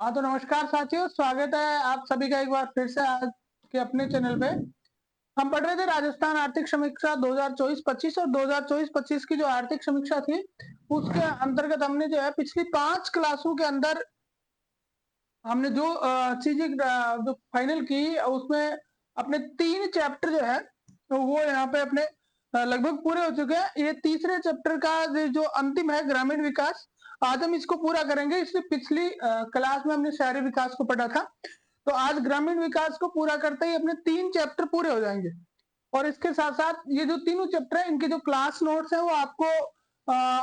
हाँ, तो नमस्कार साथियों, स्वागत है आप सभी का एक बार फिर से आज के अपने चैनल पे। हम पढ़ रहे थे राजस्थान आर्थिक समीक्षा 2024-25 और 2024-25 की जो आर्थिक समीक्षा थी, उसके अंतर्गत हमने जो है पिछली 5 क्लासों के अंदर हमने जो चीजें जो फाइनल की उसमें अपने 3 चैप्टर जो है तो वो यहाँ पे अपने लगभग पूरे हो चुके हैं। ये तीसरे चैप्टर का जो अंतिम है ग्रामीण विकास, आज हम इसको पूरा करेंगे। इसलिए पिछली क्लास में हमने शहरी विकास को पढ़ा था, तो आज ग्रामीण विकास को पूरा करते ही अपने 3 चैप्टर पूरे हो जाएंगे। और इसके साथ साथ ये जो तीनों चैप्टर है इनके जो क्लास नोट्स है वो आपको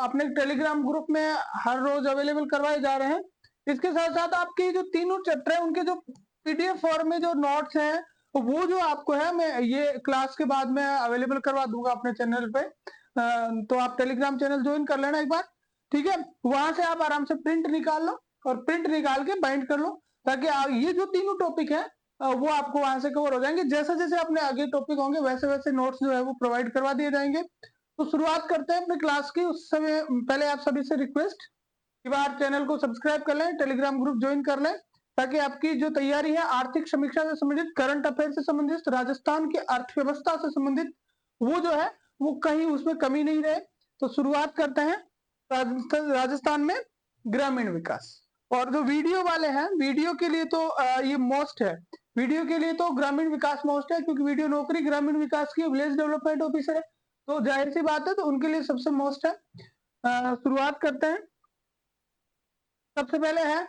अपने टेलीग्राम ग्रुप में हर रोज अवेलेबल करवाए जा रहे हैं। इसके साथ साथ आपके जो तीनों चैप्टर है उनके जो पीडीएफ फॉर्म में जो नोट्स हैं तो वो जो आपको है मैं ये क्लास के बाद में अवेलेबल करवा दूंगा अपने चैनल पे। तो आप टेलीग्राम चैनल ज्वाइन कर लेना एक बार, ठीक है। वहां से आप आराम से प्रिंट निकाल लो और प्रिंट निकाल के बाइंड कर लो, ताकि ये जो तीनों टॉपिक है वो आपको वहां से कवर हो जाएंगे। जैसे जैसे अपने आगे टॉपिक होंगे वैसे वैसे नोट्स जो है वो प्रोवाइड करवा दिए जाएंगे। तो शुरुआत करते हैं अपने क्लास की। उस समय पहले आप सभी से रिक्वेस्ट कि बार चैनल को सब्सक्राइब कर लें, टेलीग्राम ग्रुप ज्वाइन कर लें, ताकि आपकी जो तैयारी है आर्थिक समीक्षा से संबंधित, करंट अफेयर से संबंधित, राजस्थान की अर्थव्यवस्था से संबंधित वो जो है वो कहीं उसमें कमी नहीं रहे। तो शुरुआत करते हैं राजस्थान में ग्रामीण विकास। और जो वीडियो वाले हैं वीडियो के लिए तो ये मोस्ट है, वीडियो के लिए तो ग्रामीण विकास मोस्ट है, क्योंकि वीडियो नौकरी ग्रामीण विकास की विलेज डेवलपमेंट ऑफिसर है, तो जाहिर सी बात है तो उनके लिए सबसे मोस्ट है। शुरुआत करते हैं। सबसे पहले है,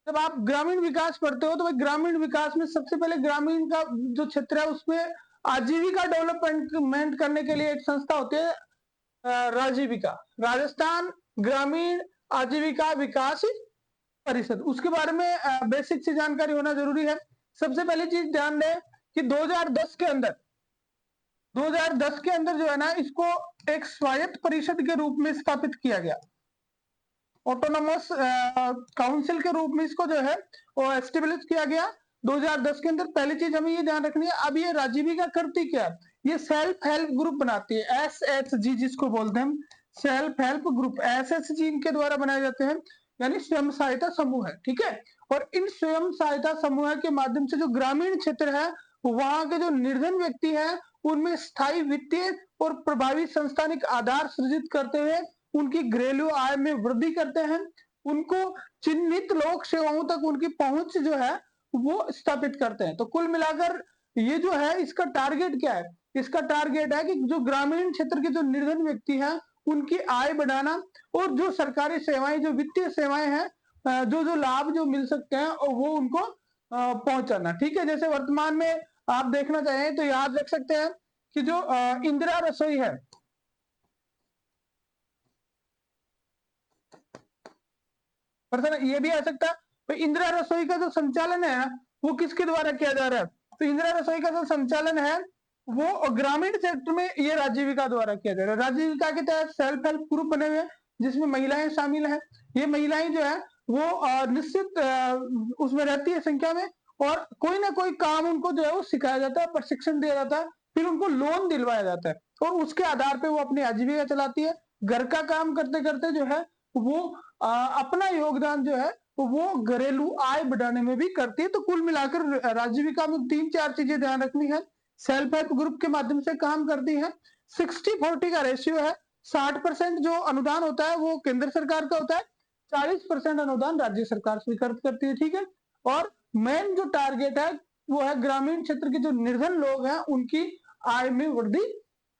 जब आप ग्रामीण विकास पढ़ते हो तो भाई ग्रामीण विकास में सबसे पहले ग्रामीण का जो क्षेत्र है उसमें आजीविका डेवलपमेंट करने के लिए एक संस्था होती है, राजीविका, राजस्थान ग्रामीण आजीविका विकास परिषद। उसके बारे में बेसिक सी जानकारी होना जरूरी है। सबसे पहली चीज ध्यान दें कि 2010 के अंदर 2010 के अंदर जो है ना इसको एक स्वायत्त परिषद के रूप में स्थापित किया गया, ऑटोनोमस काउंसिल के रूप में इसको जो है वो एस्टेब्लिश किया गया 2010 के अंदर। पहली चीज हमें ये ध्यान रखनी है, अब ये राजीविका करती क्या है, ये सेल्फ हेल्प ग्रुप बनाती है, SHG जिसको बोलते हैं, सेल्फ हेल्प ग्रुप, SHG इनके द्वारा बनाए जाते हैं, यानी स्वयं सहायता समूह है, ठीक है। और इन स्वयं सहायता समूह के माध्यम से जो ग्रामीण क्षेत्र है वहां के जो निर्धन व्यक्ति है उनमें स्थायी वित्तीय और प्रभावी संस्थानिक आधार सृजित करते हुए उनकी घरेलू आय में वृद्धि करते हैं, उनको चिन्हित लोक सेवाओं तक उनकी पहुंच जो है वो स्थापित करते हैं। तो कुल मिलाकर ये जो है इसका टारगेट क्या है, इसका टारगेट है कि जो ग्रामीण क्षेत्र के जो निर्धन व्यक्ति हैं उनकी आय बढ़ाना, और जो सरकारी सेवाएं जो वित्तीय सेवाएं हैं जो जो लाभ जो मिल सकते हैं और वो उनको पहुंचाना, ठीक है। जैसे वर्तमान में आप देखना चाहें तो याद रख सकते हैं कि जो इंदिरा रसोई है, पर्सन ये भी आ सकता है। तो इंदिरा रसोई का जो संचालन है वो किसके द्वारा किया जा रहा है, तो इंदिरा रसोई का जो संचालन है वो ग्रामीण क्षेत्र में ये राजीविका द्वारा किया जा रहा है। राजीविका के तहत सेल्फ हेल्प ग्रुप बने हुए हैं जिसमें महिलाएं शामिल हैं। ये महिलाएं जो है वो निश्चित उसमें रहती है संख्या में, और कोई ना कोई काम उनको जो है वो सिखाया जाता है, प्रशिक्षण दिया जाता है, फिर उनको लोन दिलवाया जाता है और उसके आधार पर वो अपनी आजीविका चलाती है। घर का काम करते करते जो है वो अपना योगदान जो है वो घरेलू आय बढ़ाने में भी करती है। तो कुल मिलाकर राजीविका में 3-4 चीजें ध्यान रखनी है। सेल्फ हेल्प ग्रुप के माध्यम से काम करती है, 60-40 का रेशियो है, 60% जो अनुदान होता है वो केंद्र सरकार का होता है, 40% अनुदान राज्य सरकार स्वीकृत करती है, ठीक है। और मेन जो टारगेट है वो है ग्रामीण क्षेत्र के जो निर्धन लोग हैं उनकी आय में वृद्धि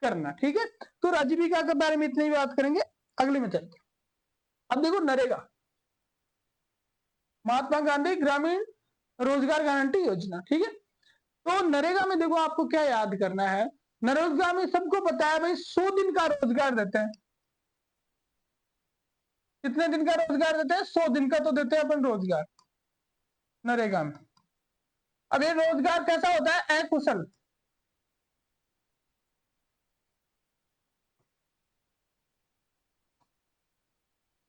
करना, ठीक है। तो राजीविका के बारे में इतनी बात करेंगे, अगले में चलते। अब देखो नरेगा, महात्मा गांधी ग्रामीण रोजगार गारंटी योजना, ठीक है। तो नरेगा में देखो आपको क्या याद करना है, नरेगा में सबको पता है भाई 100 दिन का रोजगार देते हैं। कितने दिन का रोजगार देते हैं, 100 दिन का तो देते हैं अपन रोजगार नरेगा में। अब ये रोजगार कैसा होता है, अकुशल,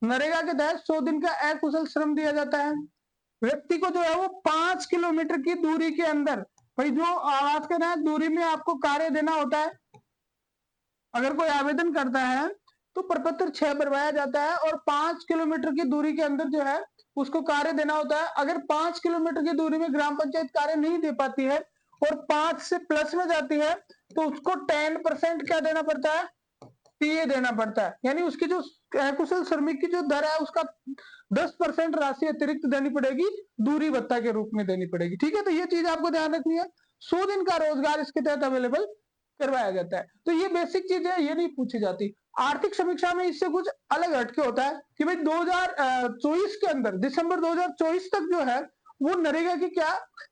नरेगा के तहत 100 दिन का अकुशल श्रम दिया जाता है। व्यक्ति को जो है वो 5 किलोमीटर की दूरी के अंदर, भाई जो आवास के तहत दूरी में आपको कार्य देना होता है, अगर कोई आवेदन करता है तो प्रपत्र 6 भरवाया जाता है और 5 किलोमीटर की दूरी के अंदर जो है उसको कार्य देना होता है। अगर 5 किलोमीटर की दूरी में ग्राम पंचायत कार्य नहीं दे पाती है और 5 से प्लस में जाती है तो उसको 10% क्या देना पड़ता है, पीए देना पड़ता है। यानी उसकी जो अकुशल श्रमिक की जो दर है उसका 10% राशि अतिरिक्त देनी पड़ेगी, दूरी भत्ता के रूप में देनी पड़ेगी। ठीक है, तो ये चीज आपको ध्यान रखनी है। 100 दिन का रोजगार इसके तहत अवेलेबल करवाया जाता है। तो ये बेसिक चीज है, ये नहीं पूछी जाती। आर्थिक समीक्षा में इससे कुछ अलग हटके होता है कि भाई 2024 के अंदर दिसंबर 2024 तक जो है वो नरेगा की क्या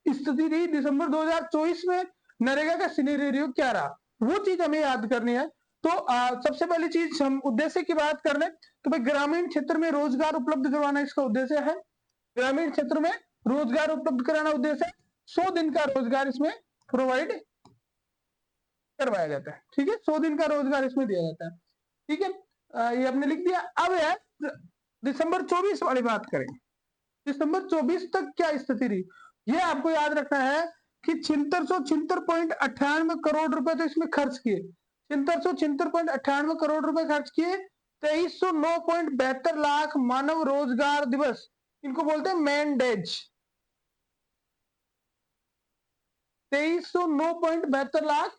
स्थिति रही, दिसंबर 2024 में नरेगा का सिनेरियो क्या रहा, वो चीज हमें याद करनी है। तो सबसे पहली चीज हम उद्देश्य की बात कर लें तो भाई ग्रामीण क्षेत्र में रोजगार उपलब्ध करवाना इसका उद्देश्य है। ग्रामीण क्षेत्र में रोजगार उपलब्ध कराना उद्देश्य है। 100 दिन का रोजगार इसमें प्रोवाइड करवाया जाता है। ठीक है, 100 दिन का रोजगार इसमें दिया जाता है। ठीक है, ये हमने लिख दिया। अब है दिसंबर 24 वाली बात करें। दिसंबर 24 तक क्या स्थिति रही, ये आपको याद रखना है कि 7696.98 करोड़ रुपए तो इसमें खर्च किए, 7696.98 करोड़ रुपए खर्च किए। 2309.72 लाख मानव रोजगार दिवस, इनको बोलते हैं मैन डेज। 2309.72 लाख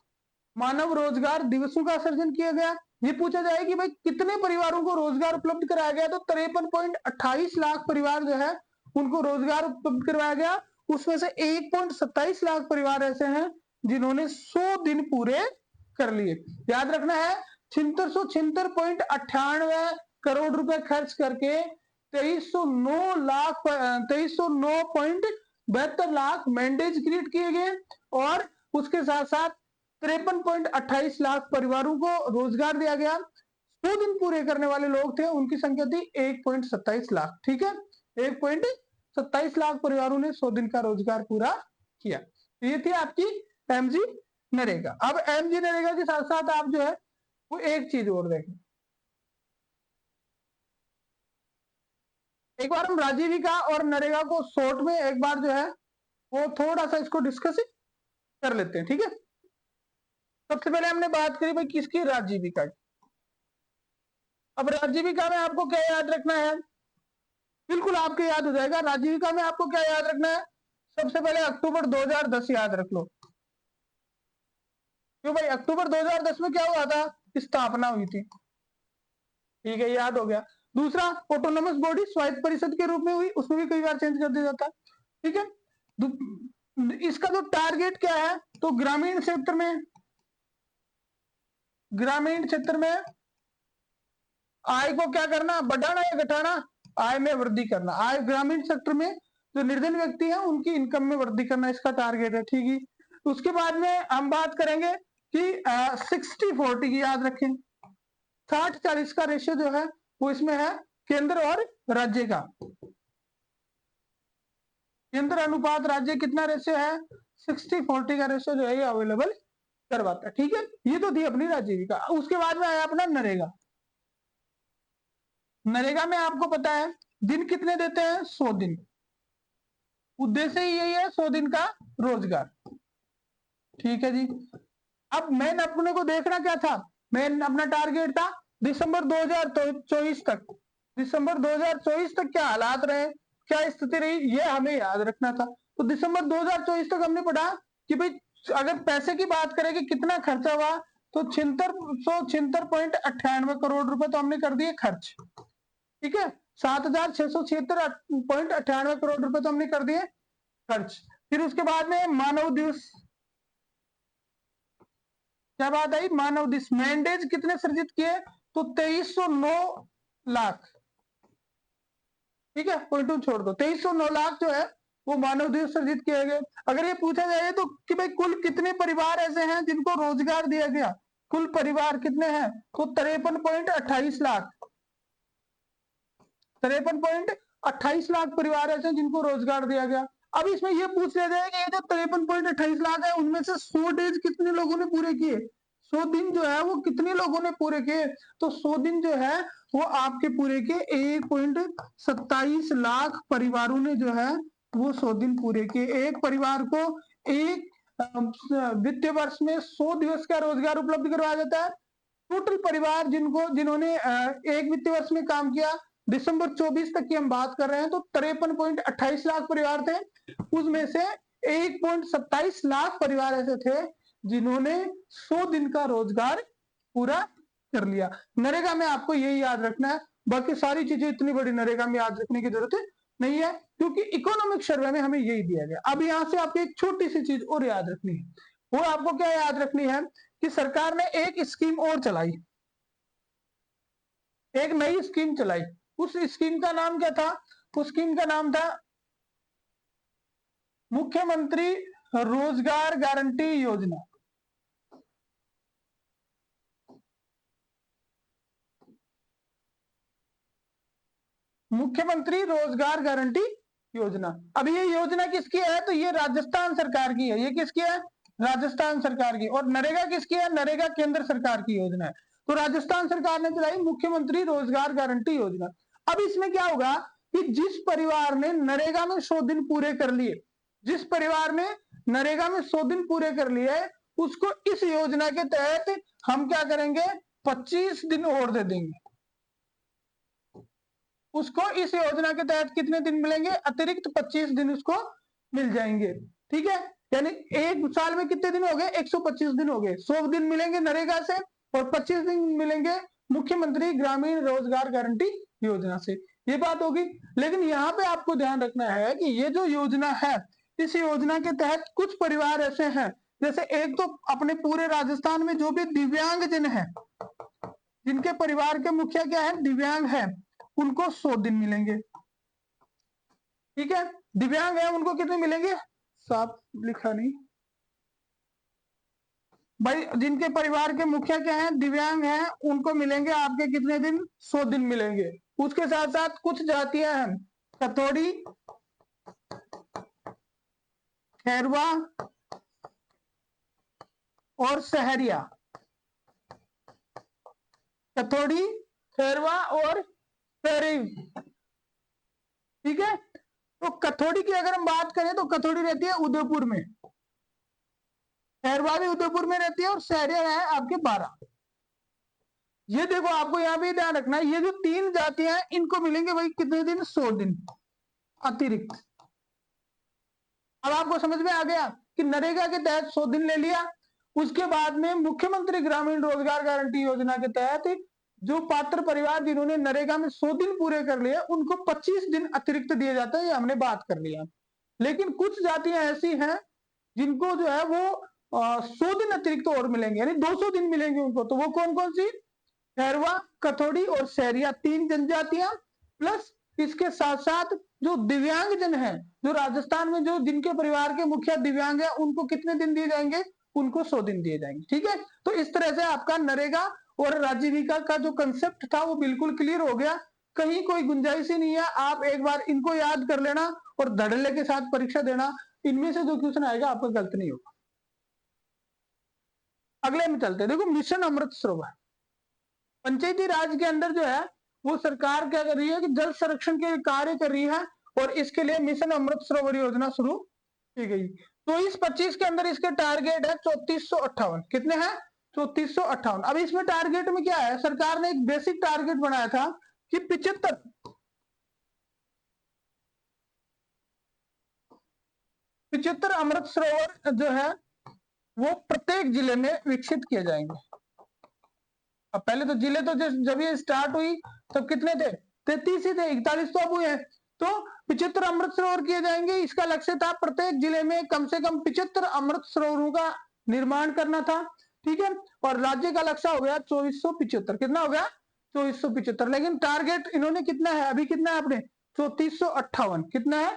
मानव रोजगार दिवसों का सर्जन किया गया। ये पूछा जाए कि भाई कितने परिवारों को रोजगार उपलब्ध कराया गया, तो 53.28 लाख परिवार जो है उनको रोजगार उपलब्ध करवाया गया। उसमें से 1.27 लाख परिवार ऐसे हैं जिन्होंने 100 दिन पूरे कर लिए। याद रखना है 7696.98 करोड़ रुपए खर्च करके 2309.72 लाख मैंडेज क्रिएट किए गए और उसके साथ साथ 53.28 लाख परिवारों को रोजगार दिया गया। 100 दिन पूरे करने वाले लोग थे, उनकी संख्या थी 1.27 लाख। ठीक है, 1.27 लाख परिवारों ने 100 दिन का रोजगार पूरा किया। तो ये थी आपकी एमजी नरेगा। अब एमजी नरेगा के साथ साथ आप जो है वो एक चीज और देखें। एक बार हम राजीविका और नरेगा को शॉर्ट में एक बार जो है वो थोड़ा सा इसको डिस्कस कर लेते हैं। ठीक है, सबसे पहले हमने बात करी भाई किसकी, राजीविका की। अब राजीविका में आपको क्या याद रखना है, बिल्कुल आपको याद हो जाएगा। राजीविका में आपको क्या याद रखना है, सबसे पहले अक्टूबर 2010 याद रख लो। क्यों भाई, अक्टूबर 2010 में क्या हुआ था, स्थापना हुई थी। ठीक है, याद हो गया। दूसरा, ऑटोनोमस बॉडी स्वायत्त परिषद के रूप में हुई, उसमें भी कई बार चेंज कर दिया जाता है। ठीक है, इसका जो टारगेट क्या है, तो ग्रामीण क्षेत्र में आय को क्या करना, बढ़ाना या घटाना, आय में वृद्धि करना। आय ग्रामीण सेक्टर में जो निर्धन व्यक्ति है उनकी इनकम में वृद्धि करना इसका टारगेट है। ठीक है, उसके बाद में हम बात करेंगे कि 60-40 की याद रखें। 60-40 का रेशियो जो है वो इसमें है केंद्र और राज्य का। केंद्र अनुपात राज्य कितना रेशियो है, 60-40 का रेशियो जो है ये अवेलेबल करवाता है। ठीक है, ये तो थी अपनी राजीविका। उसके बाद में आया अपना नरेगा। नरेगा में आपको पता है दिन कितने देते हैं, 100 दिन। उद्देश्य ही यही है, 100 दिन का रोजगार। ठीक है जी। अब मेन अपने को देखना क्या था, मेन अपना टारगेट था दिसंबर 2024 तक। दिसंबर 2024 तक क्या हालात रहे, क्या स्थिति रही, ये हमें याद रखना था। तो दिसंबर 2024 तक हमने पढ़ा कि भाई अगर पैसे की बात करें कि कितना खर्चा हुआ, तो 7696.98 करोड़ रुपए तो हमने कर दिए खर्च। ठीक है, 7676.98 करोड़ रुपए तो हमने कर दिए खर्च। फिर उसके बाद में मानव दिवस, क्या बात आई, मानव दिवस मैंडेज कितने सृजित किए, तो 2309 लाख। ठीक है, पॉइंट छोड़ दो, 2309 लाख जो है वो मानव दिवस सृजित किए गए। अगर ये पूछा जाए तो कि भाई कुल कितने परिवार ऐसे हैं जिनको रोजगार दिया गया, कुल परिवार कितने हैं, तो 53.28 लाख। 53.28 लाख परिवार ऐसे जिनको रोजगार दिया गया। अब इसमें यह पूछ लिया जाए कि ये जो 53.28 लाख है उनमें से 100 डेज कितने लोगों ने पूरे किए, 100 दिन जो है वो कितने लोगों ने पूरे किए, तो 100 दिन जो है वो आपके पूरे के 1.27 लाख परिवारों ने जो है वो 100 दिन पूरे किए। एक परिवार को एक वित्तीय वर्ष में 100 दिवस का रोजगार उपलब्ध करवाया जाता है। टोटल परिवार जिन्होंने एक वित्तीय वर्ष में काम किया दिसंबर 24 तक की हम बात कर रहे हैं तो 53.28 लाख परिवार थे। उसमें से 1.27 लाख परिवार ऐसे थे जिन्होंने 100 दिन का रोजगार पूरा कर लिया। नरेगा में आपको यही याद रखना है, बाकी सारी चीजें इतनी बड़ी नरेगा में याद रखने की जरूरत नहीं है, क्योंकि इकोनॉमिक सर्वे में हमें यही दिया गया। अब यहां से आपको एक छोटी सी चीज और याद रखनी है, वो आपको क्या याद रखनी है कि सरकार ने एक स्कीम और चलाई, एक नई स्कीम चलाई। उस स्कीम का नाम क्या था? उस स्कीम का नाम था मुख्यमंत्री रोजगार गारंटी योजना। मुख्यमंत्री रोजगार गारंटी योजना। अब ये योजना किसकी है? तो ये राजस्थान सरकार की है। ये किसकी है? राजस्थान सरकार की। और नरेगा किसकी है? नरेगा केंद्र सरकार की योजना है। तो राजस्थान सरकार ने चलाई मुख्यमंत्री रोजगार गारंटी योजना। अब इसमें क्या होगा कि जिस परिवार ने नरेगा में 100 दिन पूरे कर लिए, जिस परिवार ने नरेगा में 100 दिन पूरे कर लिए, उसको इस योजना के तहत हम क्या करेंगे? 25 दिन और दे देंगे। उसको इस योजना के तहत कितने दिन मिलेंगे? अतिरिक्त 25 दिन उसको मिल जाएंगे। ठीक है, यानी एक साल में कितने दिन हो गए? 125 दिन हो गए। 100 दिन मिलेंगे नरेगा से और 25 दिन मिलेंगे मुख्यमंत्री ग्रामीण रोजगार गारंटी योजना से। ये बात होगी। लेकिन यहाँ पे आपको ध्यान रखना है कि ये जो योजना है, इस योजना के तहत कुछ परिवार ऐसे हैं, जैसे एक तो अपने पूरे राजस्थान में जो भी दिव्यांगजन है, जिनके परिवार के मुखिया क्या है? दिव्यांग है, उनको 100 दिन मिलेंगे। ठीक है, दिव्यांग है उनको कितने मिलेंगे? साफ लिखा नहीं भाई, जिनके परिवार के मुखिया क्या है? दिव्यांग हैं, उनको मिलेंगे आपके कितने दिन? 100 दिन मिलेंगे। उसके साथ साथ कुछ जातियां हैं, कथोड़ी, खैरवा और सहरिया। कथोड़ी, खैरवा और सहरी। ठीक है, तो कथोड़ी की अगर हम बात करें तो कथोड़ी रहती है उदयपुर में, खैरवा भी उदयपुर में रहती है और सहरिया है आपके 12। ये देखो, आपको यहाँ भी ध्यान रखना है, ये जो 3 जातियां हैं इनको मिलेंगे भाई कितने दिन? 100 दिन अतिरिक्त। अब आपको समझ में आ गया कि नरेगा के तहत 100 दिन ले लिया। उसके बाद में मुख्यमंत्री ग्रामीण रोजगार गारंटी योजना के तहत जो पात्र परिवार जिन्होंने नरेगा में 100 दिन पूरे कर लिए, उनको 25 दिन अतिरिक्त दिए जाते हैं। ये हमने बात कर लिया। लेकिन कुछ जातियां ऐसी हैं जिनको जो है वो 100 दिन अतिरिक्त और मिलेंगे, यानी 200 दिन मिलेंगे उनको। तो वो कौन कौन सी? खैरवा, कथोड़ी और सहरिया, 3 जनजातियां, प्लस इसके साथ साथ जो दिव्यांगजन है, जो राजस्थान में जो जिनके परिवार के मुखिया दिव्यांग है, उनको कितने दिन दिए जाएंगे? उनको 100 दिन दिए जाएंगे। ठीक है, तो इस तरह से आपका नरेगा और आजीविका का जो कंसेप्ट था वो बिल्कुल क्लियर हो गया। कहीं कोई गुंजाइश ही नहीं है। आप एक बार इनको याद कर लेना और धड़ल्ले के साथ परीक्षा देना। इनमें से जो क्वेश्चन आएगा आपका गलत नहीं होगा। अगले में चलते हैं। देखो, मिशन अमृत सरोवर पंचायती राज के अंदर जो है वो सरकार क्या कर रही है कि जल संरक्षण के कार्य कर रही है, और इसके लिए मिशन अमृत सरोवर योजना शुरू की गई। तो इस 25 के अंदर इसके टारगेट है 3458। कितने हैं? 3458। अब इसमें टारगेट में क्या है? सरकार ने एक बेसिक टारगेट बनाया था कि 75 अमृत सरोवर जो है वो प्रत्येक जिले में विकसित किए जाएंगे। अब पहले तो जिले तो जब ये स्टार्ट हुई तब कितने थे? 33 ही थे, 41 तो अब हुए हैं। तो 75 अमृत सरोवर किए जाएंगे। इसका लक्ष्य था प्रत्येक जिले में कम से कम 75 अमृत सरोवरों का निर्माण करना था। ठीक है, और राज्य का लक्ष्य हो गया 2475। कितना हो गया? 2475। लेकिन टारगेट इन्होंने कितना है? अभी कितना है आपने? 3458। कितना है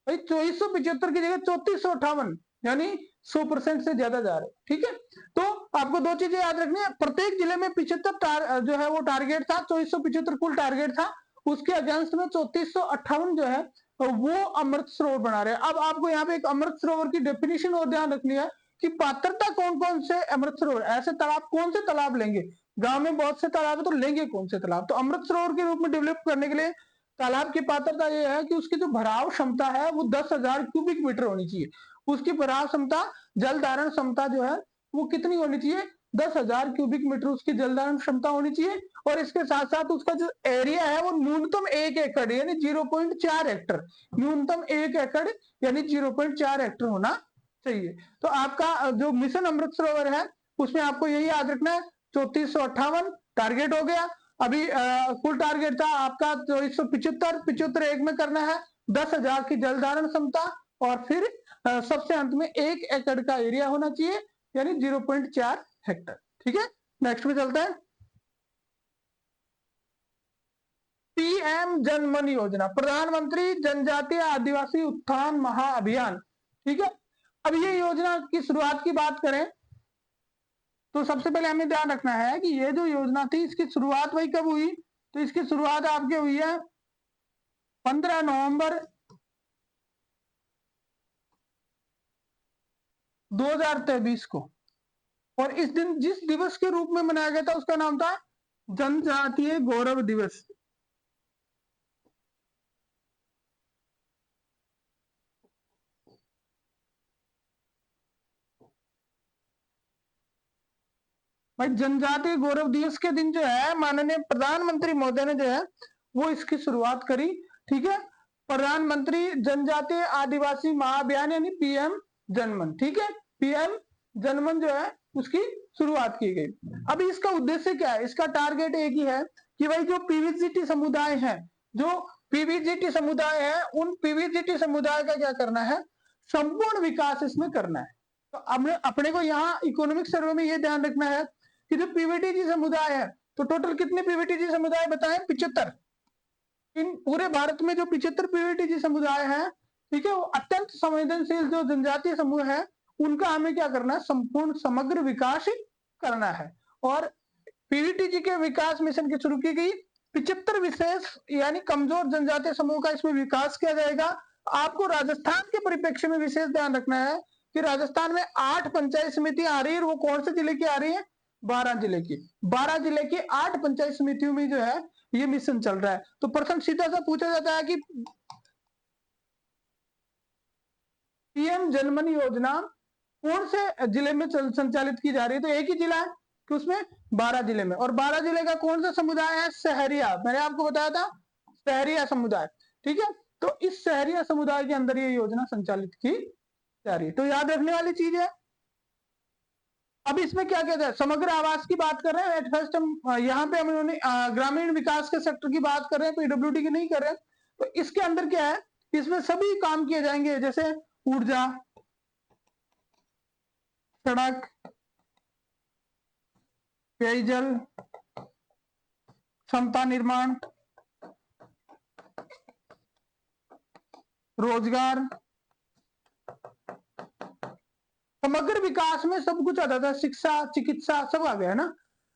भाई? 2475 की जगह 3458, यानी 100% से ज्यादा जा रहे। ठीक है, तो आपको 2 चीजें याद रखनी है। प्रत्येक जिले में 75 जो है वो टारगेट था। 2475 कुल टारगेट था, उसके अगेंस्ट में 3458 जो है वो अमृत सरोवर बना रहे हैं। अब आपको यहाँ पे एक अमृत सरोवर की डेफिनेशन और ध्यान रखनी है कि पात्रता कौन कौन से अमृत सरोवर, ऐसे तालाब कौन से तालाब लेंगे? गांव में बहुत से तालाब है, तो लेंगे कौन से तालाब? तो अमृत सरोवर के रूप में डेवलप करने के लिए तालाब की पात्रता यह है कि उसकी जो भराव क्षमता है वो 10,000 क्यूबिक मीटर होनी चाहिए। उसकी भराव क्षमता, जल धारण क्षमता जो है वो कितनी होनी चाहिए? 10,000 क्यूबिक मीटर उसकी जलधारण क्षमता होनी चाहिए, और इसके साथ साथ उसका जो एरिया है वो न्यूनतम 1 एकड़ यानी 0.4 हेक्टर, न्यूनतम 1 एकड़ यानी 0.4 हेक्टर होना चाहिए। तो आपका जो मिशन अमृत सरोवर है उसमें आपको यही याद रखना है, 3458 टारगेट हो गया। अभी कुल टारगेट था आपका 2475, 75 एक में करना है, 10,000 की जलधारण क्षमता, और फिर सबसे अंत में 1 एकड़ का एरिया होना चाहिए यानी 0.4 हेक्टर। ठीक है, नेक्स्ट में चलते हैं। पीएम जनमन योजना, प्रधानमंत्री जनजातीय आदिवासी उत्थान महाअभियान। ठीक है, अब ये योजना की शुरुआत की बात करें तो सबसे पहले हमें ध्यान रखना है कि ये जो योजना थी इसकी शुरुआत वही कब हुई, तो इसकी शुरुआत आपके हुई है 15 नवंबर 2023 को, और इस दिन जिस दिवस के रूप में मनाया गया था उसका नाम था जनजातीय गौरव दिवस। भाई जनजातीय गौरव दिवस के दिन जो है माननीय प्रधानमंत्री महोदय ने जो है वो इसकी शुरुआत करी। ठीक है, प्रधानमंत्री जनजातीय आदिवासी महाअभियान यानी पीएम जनमन। ठीक है, पीएम जनमन जो है उसकी शुरुआत की गई। अभी इसका उद्देश्य क्या है, इसका टारगेट एक ही है कि भाई जो पीवीजीटी समुदाय है, जो पीवीजीटी समुदाय है, उन पीवीजीटी समुदाय का क्या करना है, संपूर्ण विकास इसमें करना है। तो अपने को यहाँ इकोनॉमिक सर्वे में ये ध्यान रखना है कि जो पीवीटीजी समुदाय है, तो टोटल कितने पीवीटीजी समुदाय बताएं, 75। इन पूरे भारत में जो 75 पीवीटीजी समुदाय है, ठीक है, वो अत्यंत संवेदनशील जो जनजातीय समूह है उनका हमें क्या करना है, संपूर्ण समग्र विकास करना है। और पीवीटीजी के विकास मिशन की शुरू की गई 75 विशेष यानी कमजोर जनजातीय समूह का इसमें विकास किया जाएगा। आपको राजस्थान के परिप्रेक्ष्य में विशेष ध्यान रखना है कि राजस्थान में 8 पंचायत समितियां आ रही है, वो कौन से जिले की आ रही है, 12 जिले की। 12 जिले की 8 पंचायत समितियों में जो है ये मिशन चल रहा है। तो प्रश्न सीधा सा पूछा जाता है कि पीएम जनमन योजना कौन से जिले में संचालित की जा रही है, तो एक ही जिला है कि उसमें 12 जिले में, और 12 जिले का कौन सा समुदाय है, सहरिया। मैंने आपको बताया था सहरिया समुदाय। ठीक है, तो इस सहरिया समुदाय के अंदर ये योजना संचालित की जा रही है। तो याद रखने वाली चीज है। अब इसमें क्या कहते हैं, समग्र आवास की बात कर रहे हैं। एट फर्स्ट हम यहाँ पे हम ग्रामीण विकास के सेक्टर की बात कर रहे हैं, पीडब्ल्यूडी की नहीं कर रहे हैं। तो इसके अंदर क्या है, इसमें सभी काम किए जाएंगे, जैसे ऊर्जा, सड़क, पेयजल, क्षमता निर्माण, रोजगार, समग्र विकास में सब कुछ आ जाता है, शिक्षा, चिकित्सा सब आ गया है ना।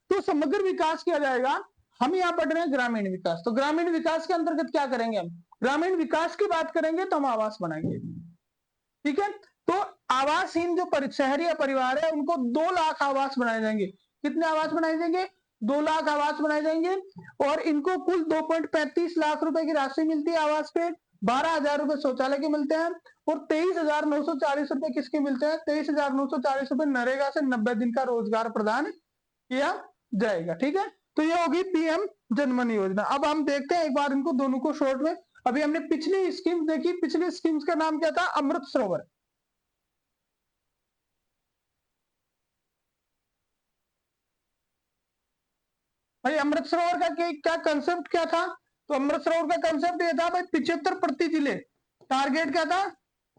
तो समग्र विकास किया जाएगा। हम यहाँ पढ़ रहे हैं ग्रामीण विकास, तो ग्रामीण विकास के अंतर्गत क्या करेंगे, हम ग्रामीण विकास की बात करेंगे तो हम आवास बनाएंगे। ठीक है, तो आवासहीन जो शहरी परिवार है उनको 2 लाख आवास बनाए जाएंगे। कितने आवास बनाए जाएंगे, 2 लाख आवास बनाए जाएंगे, और इनको कुल 2.35 लाख रुपए की राशि मिलती है आवास पे। 12,000 रुपए शौचालय के मिलते हैं, और 23,940 रुपए किसके मिलते हैं, 23,940 रुपए नरेगा से 90 दिन का रोजगार प्रदान किया जाएगा। ठीक है, तो ये होगी पीएम जनमन योजना। अब हम देखते हैं एक बार इनको दोनों को शॉर्ट में। अभी हमने पिछली स्कीम देखी, पिछली स्कीम्स का नाम क्या था, अमृत सरोवर। भाई अमृत सरोवर का क्या कंसेप्ट क्या था, तो अमृत सरोवर का कंसेप्ट ये था भाई 75 प्रति जिले। टारगेट क्या था,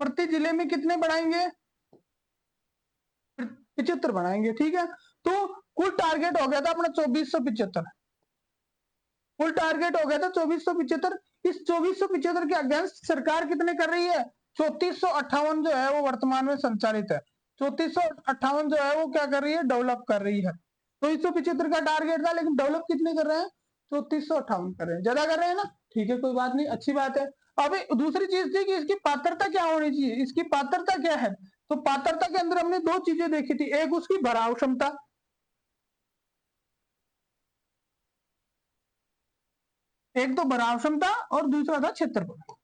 प्रति जिले में कितने बढ़ाएंगे, 75 बढ़ाएंगे। ठीक है, तो कुल टारगेट हो गया था अपना 2475। कुल टारगेट हो गया था 2475। इस 2475 के अगेंस्ट सरकार कितने कर रही है, 3458 जो है वो वर्तमान में संचालित है। 3458 जो है वो क्या कर रही है, डेवलप कर रही है। 2475 का टारगेट था, लेकिन डेवलप कितने कर रहे हैं, 3458 कर रहे हैं। ज्यादा कर रहे हैं ना, ठीक है, कोई बात नहीं, अच्छी बात है। अब दूसरी चीज थी कि इसकी पात्रता क्या होनी चाहिए, इसकी पात्रता क्या है, तो पात्रता के अंदर हमने 2 चीजें देखी थी, एक उसकी भराव क्षमता, एक तो भराव क्षमता और दूसरा था क्षेत्रफल।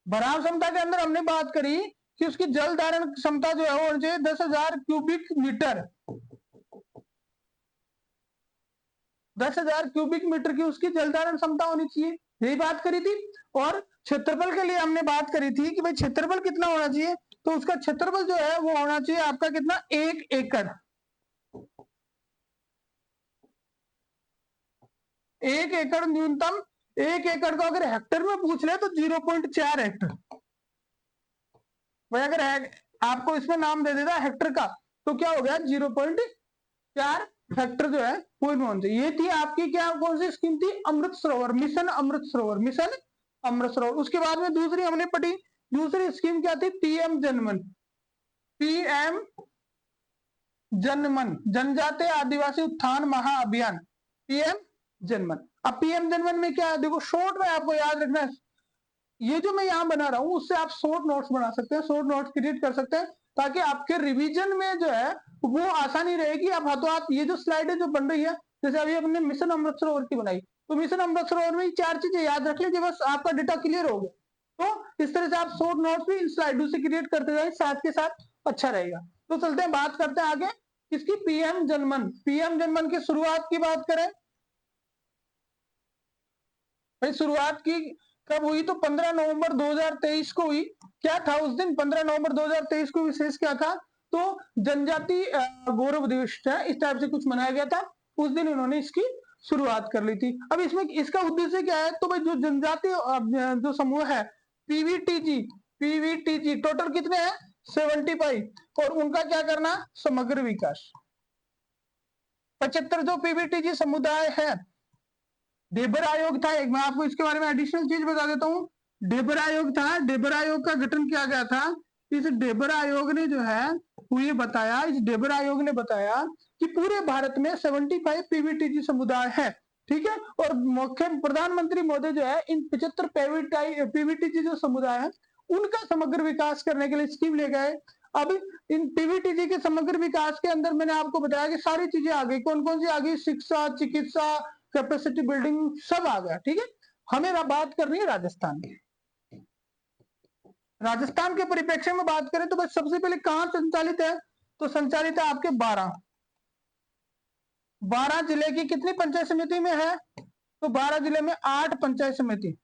भराव क्षमता के अंदर हमने बात करी कि उसकी जल धारण क्षमता जो है वो होनी चाहिए 10,000 क्यूबिक मीटर। 10,000 क्यूबिक मीटर की उसकी जल धारण क्षमता होनी चाहिए, यही बात करी थी। और क्षेत्रफल के लिए हमने बात करी थी कि भाई क्षेत्रफल कितना होना चाहिए, तो उसका क्षेत्रफल जो है वो होना चाहिए आपका कितना, 1 एकड़। 1 एकड़ न्यूनतम, 1 एकड़ को अगर हेक्टर में पूछ ले तो 0.4 हेक्टर। भाई अगर आपको इसमें नाम दे देता हेक्टर का तो क्या हो गया, 0.4 हेक्टर जो है वो होना चाहिए। ये थी आपकी क्या, कौन सी स्कीम थी, अमृत सरोवर मिशन, अमृत सरोवर मिशन, अमृत सरोवर। उसके बाद में दूसरी हमने पढ़ी, दूसरी स्कीम क्या थी, पीएम जनमन। पीएम जनमन, जनजातीय आदिवासी उत्थान महाअभियान, पीएम जनमन। अब पीएम जनमन में क्या है, देखो शॉर्ट में आपको याद रखना है, ये जो मैं यहां बना रहा हूं उससे आप शॉर्ट नोट्स बना सकते हैं, शॉर्ट नोट्स क्रिएट कर सकते हैं, ताकि आपके रिवीजन में जो है वो आसानी रहेगी। आप हाथों हाथ ये जो स्लाइडें जो बन रही है, जैसे अभी हमने मिशन अमृत सरोवर की बनाई, तो मिशन अमृत सरोवर में 4 चीजें याद रख लीजिए, बस आपका डेटा क्लियर हो गया। तो इस तरह से आप शॉर्ट नोट्स भी इन स्लाइडों से क्रिएट करते जाए साथ के साथ, अच्छा रहेगा। तो चलते हैं, बात करते हैं आगे किसकी, पीएम जनमन। पीएम जनमन की शुरुआत की बात करें, भाई शुरुआत की कब हुई, तो 15 नवंबर 2023 को हुई। क्या था उस दिन, 15 नवंबर 2023 को विशेष क्या था, तो जनजाति गौरव दिवस इस टाइप से कुछ मनाया गया था, उस दिन उन्होंने इसकी शुरुआत कर ली थी। अब इसमें इसका उद्देश्य क्या है, तो भाई जो जनजाति जो समूह है, पीवीटीजी, पीवीटीजी टोटल कितने हैं, 75, और उनका क्या करना, समग्र विकास। 75 जो पीवीटीजी समुदाय है, डेबर आयोग था एक, मैं आपको इसके बारे में एडिशनल चीज बता देता हूँ। डेबर आयोग था, डेबर आयोग का गठन किया गया था। इस डेबर आयोग ने जो है वो ये बताया, इस डेबर आयोग ने बताया कि पूरे भारत में 75 पीवीटीजी समुदाय है, ठीक है। और मुख्य प्रधानमंत्री मोदी जो है इन 75 पीवीटीजी जो समुदाय है उनका समग्र विकास करने के लिए स्कीम ले गए। अब इन पीवीटीजी के समग्र विकास के अंदर मैंने आपको बताया कि सारी चीजें आ गई, कौन कौन सी आ गई, शिक्षा, चिकित्सा, कैपेसिटी बिल्डिंग, सब आ गया, ठीक है। हमें बात करनी है राजस्थान की। राजस्थान के परिप्रेक्ष्य में बात करें तो बस सबसे पहले कहां संचालित है, तो संचालित है आपके 12 जिले की कितनी पंचायत समिति में है, तो 12 जिले में 8 पंचायत समिति।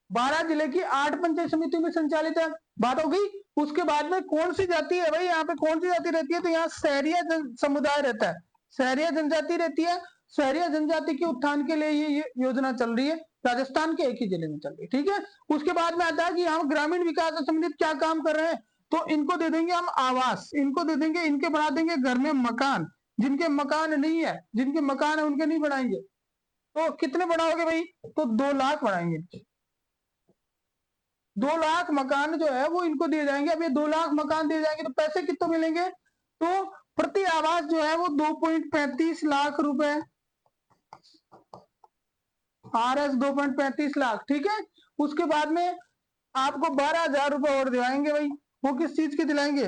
बारह जिले की 8 पंचायत समितियों में संचालित है, बात हो गई। उसके बाद में कौन सी जाति है भाई, यहाँ पे कौन सी जाति रहती है, तो यहाँ सहरिया समुदाय रहता है, सहरिया जनजाति रहती है। सहरिया जनजाति के उत्थान के लिए ये योजना चल रही है, राजस्थान के एक ही जिले में चल रही है, ठीक है। उसके बाद में आता है कि हम ग्रामीण विकास से संबंधित क्या काम कर रहे हैं, तो इनको दे देंगे हम आवास, इनको दे देंगे, इनके बना देंगे घर में मकान। जिनके मकान नहीं है, जिनके मकान है उनके नहीं बनाएंगे, तो कितने बनाओगे भाई, तो 2 लाख बनाएंगे। 2 लाख मकान जो है वो इनको दिए जाएंगे। अब ये 2 लाख मकान दिए जाएंगे तो पैसे कितने मिलेंगे, तो प्रति आवास जो है वो 2.35 लाख रुपए, RS 2.35 लाख, ठीक है। उसके बाद में आपको 12,000 रुपए और दिलाएंगे भाई, वो किस चीज के दिलाएंगे,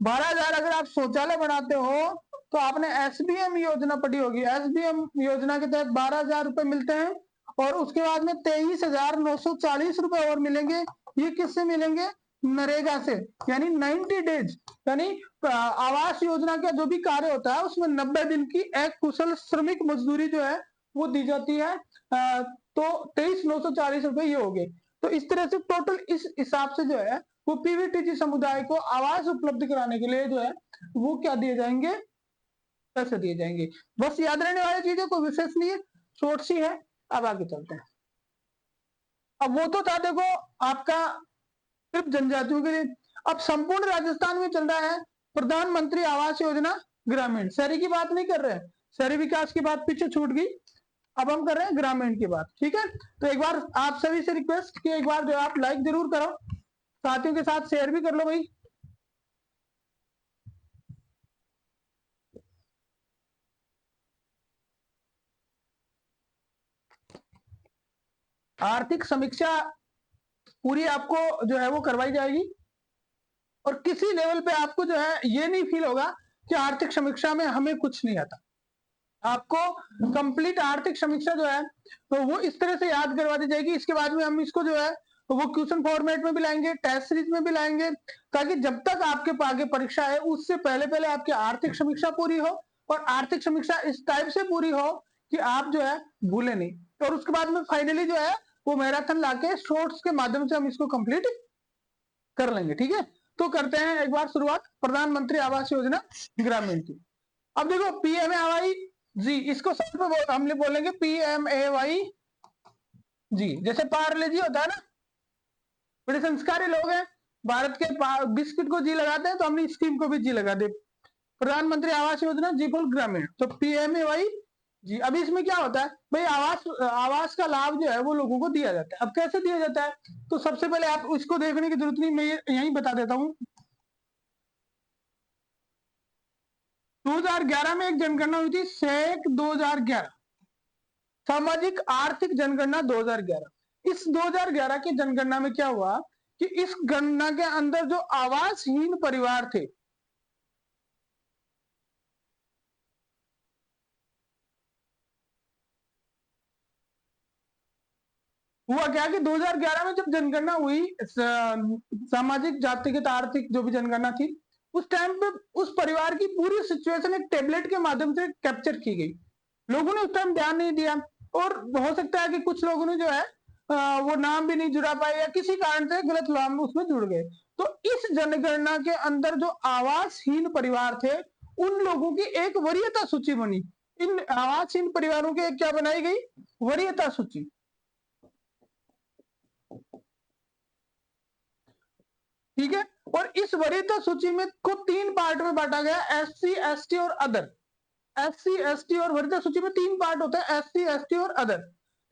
12,000 अगर आप शौचालय बनाते हो तो आपने एसबीएम योजना पढ़ी होगी, एसबीएम योजना के तहत 12,000 रुपए मिलते हैं। और उसके बाद में 23,940 रुपए और मिलेंगे, ये किससे मिलेंगे, नरेगा से, यानी 90 डेज, यानी आवास योजना का जो भी कार्य होता है उसमें 90 दिन की एक कुशल श्रमिक मजदूरी जो है वो दी जाती है। तो 23,940 रुपए ये हो गए। तो इस तरह से टोटल इस हिसाब से जो है वो पीवीटीजी समुदाय को आवास उपलब्ध कराने के लिए जो है वो क्या दिए जाएंगे, पैसे दिए जाएंगे। बस याद रहने वाली चीजें कोई विशेष नहीं है, शॉर्ट सी है। अब आगे चलते हैं। अब वो तो था देखो आपका सिर्फ जनजातियों के लिए, अब संपूर्ण राजस्थान में चल रहा है प्रधानमंत्री आवास योजना ग्रामीण। शहरी की बात नहीं कर रहे हैं, शहरी विकास की बात पीछे छूट गई, अब हम कर रहे हैं ग्रामीण की बात, ठीक है। तो एक बार आप सभी से रिक्वेस्ट कि एक बार जो आप लाइक जरूर करो, साथियों के साथ शेयर भी कर लो भाई। आर्थिक समीक्षा पूरी आपको जो है वो करवाई जाएगी। और किसी लेवल पे आपको जो है ये नहीं फील होगा कि आर्थिक समीक्षा में हमें कुछ नहीं आता। आपको कंप्लीट आर्थिक समीक्षा जो है तो वो इस तरह से याद करवा दी जाएगी। इसके बाद में हम इसको जो है वो क्वेश्चन फॉर्मेट में भी लाएंगे, टेस्ट सीरीज में भी लाएंगे, ताकि जब तक आपके आगे परीक्षा है उससे पहले पहले आपकी आर्थिक समीक्षा पूरी हो, और आर्थिक समीक्षा इस टाइप से पूरी हो कि आप जो है भूले नहीं। और उसके बाद में फाइनली जो है वो मैराथन लाके शॉर्ट्स के माध्यम से हम इसको कंप्लीट कर लेंगे। ठीक है, तो करते हैं एक बार शुरुआत प्रधानमंत्री आवास योजना ग्रामीण की। अब देखो पीएमएवाई जी, इसको सब पे हमने बोलेंगे पीएमएवाई जी। जैसे पार्ले जी होता है ना, बड़े संस्कारी लोग हैं, भारत के बिस्किट को जी लगाते हैं, तो हमने स्कीम को भी जी लगा दे। प्रधानमंत्री आवास योजना जी फुल ग्रामीण, तो पीएमएवाई जी। अभी इसमें क्या होता है भाई, आवास का लाभ जो है वो लोगों को दिया जाता है। अब कैसे दिया जाता है, तो सबसे पहले आप इसको देखने की जरूरत नहीं, मैं यही बता देता हूं। 2011 में एक जनगणना हुई थी, SEC 2011, सामाजिक आर्थिक जनगणना 2011। इस 2011 की जनगणना में क्या हुआ कि इस गणना के अंदर जो आवासहीन परिवार थे, हुआ क्या कि 2011 में जब जनगणना हुई, सामाजिक जातिगत आर्थिक जो भी जनगणना थी, उस टाइम पे उस परिवार की पूरी सिचुएशन एक टेबलेट के माध्यम से कैप्चर की गई। लोगों ने उस टाइम ध्यान नहीं दिया, और हो सकता है कि कुछ लोगों ने जो है वो नाम भी नहीं जुड़ा पाए, या किसी कारण से गलत नाम उसमें जुड़ गए। तो इस जनगणना के अंदर जो आवासहीन परिवार थे, उन लोगों की एक वरीयता सूची बनी। इन आवासहीन परिवारों की क्या बनाई गई, वरीयता सूची। ठीक है, और इस वरीयता सूची में को 3 पार्ट में बांटा गया, SC ST और अदर। SC ST और वरीयता सूची में 3 पार्ट होते हैं, SC ST और अदर।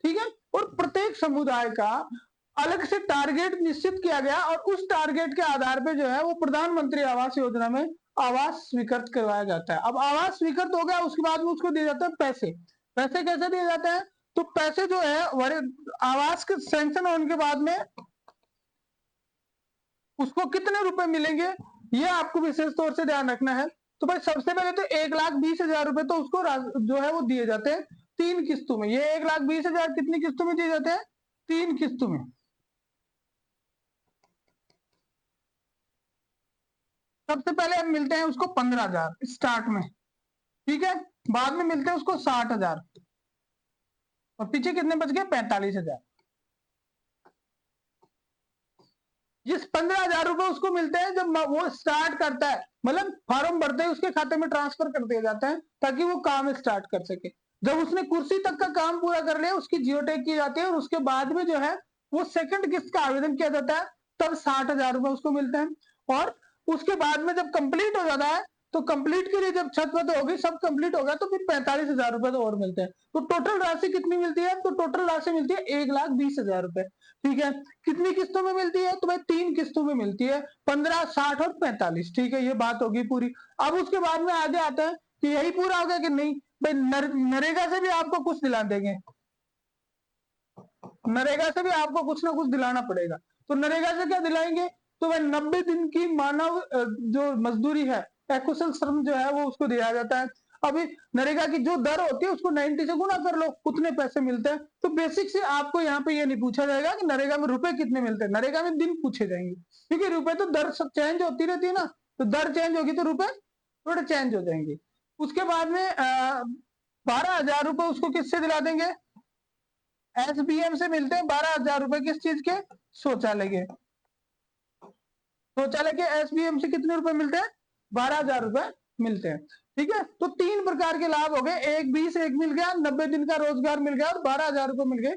ठीक है, और प्रत्येक समुदाय का अलग से टारगेट निश्चित किया गया, और उस टारगेट के आधार पे जो है वो प्रधानमंत्री आवास योजना में आवास स्वीकृत करवाया जाता है। अब आवास स्वीकृत हो गया, उसके बाद में उसको दिए जाते हैं पैसे। पैसे कैसे दिए जाते हैं, तो पैसे जो है आवास के सैंक्शन होने के बाद में उसको कितने रुपए मिलेंगे, ये आपको विशेष तौर से ध्यान रखना है। तो भाई सबसे पहले तो 1,20,000 रुपए तो उसको जो है वो दिए जाते हैं 3 किस्तों में। ये 1,20,000 कितनी किस्तों में दिए जाते हैं, 3 किस्तों में। सबसे पहले हम मिलते हैं उसको 15,000 स्टार्ट में, ठीक है, बाद में मिलते हैं उसको 60,000, और पीछे कितने बच गए, 45,000। जिस 15,000 रुपए उसको मिलते हैं जब वो स्टार्ट करता है, मतलब फॉर्म भरते ही उसके खाते में ट्रांसफर कर दिया जाता है, ताकि वो काम स्टार्ट कर सके। जब उसने कुर्सी तक का काम पूरा कर लिया, उसकी जियोटैग की जाती है, और उसके बाद में जो है वो सेकंड किस्त का आवेदन किया जाता है, तब 60,000 रुपए उसको मिलते हैं। और उसके बाद में जब कंप्लीट हो जाता है, तो कंप्लीट के लिए जब छत वत होगी, सब कंप्लीट हो गया, तो फिर 45,000 रुपए तो और मिलते हैं। तो टोटल राशि कितनी मिलती है, तो टोटल राशि मिलती है 1,20,000 रुपए। ठीक है, कितनी किस्तों में मिलती है, तो भाई 3 किस्तों में मिलती है, 15, 60 और 45। ठीक है, ये बात होगी पूरी। अब उसके बाद में आगे आता है कि यही पूरा हो गया कि नहीं, भाई नरेगा से भी आपको कुछ दिला देंगे, नरेगा से भी आपको कुछ ना कुछ दिलाना पड़ेगा। तो नरेगा से क्या दिलाएंगे, तो भाई 90 दिन की मानव जो मजदूरी है, अकुशल श्रम जो है वो उसको दिया जाता है। अभी नरेगा की जो दर होती है उसको 90 से गुना कर लो, उतने पैसे मिलते हैं। तो बेसिक से आपको यहाँ पे ये नहीं पूछा जाएगा कि नरेगा में रुपए कितने मिलते हैं, नरेगा में दिन पूछे जाएंगे, क्योंकि रुपए तो दर चेंज होती रहती है ना, तो दर चेंज होगी तो रुपए थोड़े चेंज हो जाएंगे। उसके बाद में 12,000 रुपए उसको किससे दिला देंगे, SBM से मिलते हैं 12,000 रुपए, किस चीज के, शौचालय के। शौचालय के SBM से कितने रुपए मिलते हैं, 12,000 रुपए मिलते हैं। ठीक है, तो 3 प्रकार के लाभ हो गए, एक 20 एक मिल गया, 90 दिन का रोजगार मिल गया, और 12,000 रुपए मिल गए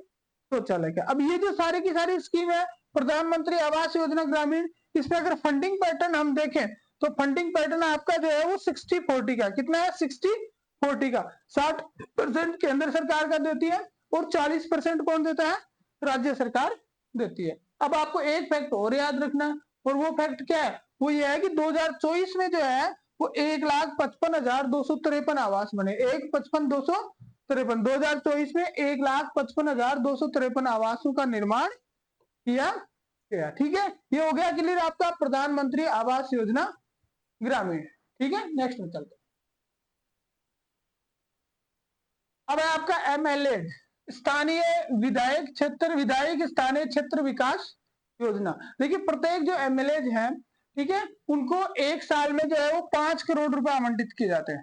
शौचालय का। अब ये जो सारी की सारी स्कीम है प्रधानमंत्री आवास योजना ग्रामीण, इसमें अगर फंडिंग पैटर्न हम देखें, तो फंडिंग पैटर्न आपका जो है वो 60-40 का, कितना है, 60-40 का। 60% केंद्र सरकार का देती है, और 40% कौन देता है, राज्य सरकार देती है। अब आपको एक फैक्ट और याद रखना है, और वो फैक्ट क्या है, वो ये है कि 2024 में जो है वो 1,55,253 आवास बने, 1,55,253। 2024 में 1,55,253 आवासों का निर्माण किया किया। ठीक है, ये हो गया क्लियर आपका प्रधानमंत्री आवास योजना ग्रामीण। ठीक है, नेक्स्ट में चलते। अब है आपका MLA, स्थानीय विधायक क्षेत्र, विधायक स्थानीय क्षेत्र विकास योजना। देखिए प्रत्येक जो MLA हैं, ठीक है, उनको एक साल में जो है वो 5 करोड़ रुपए आवंटित किए जाते हैं।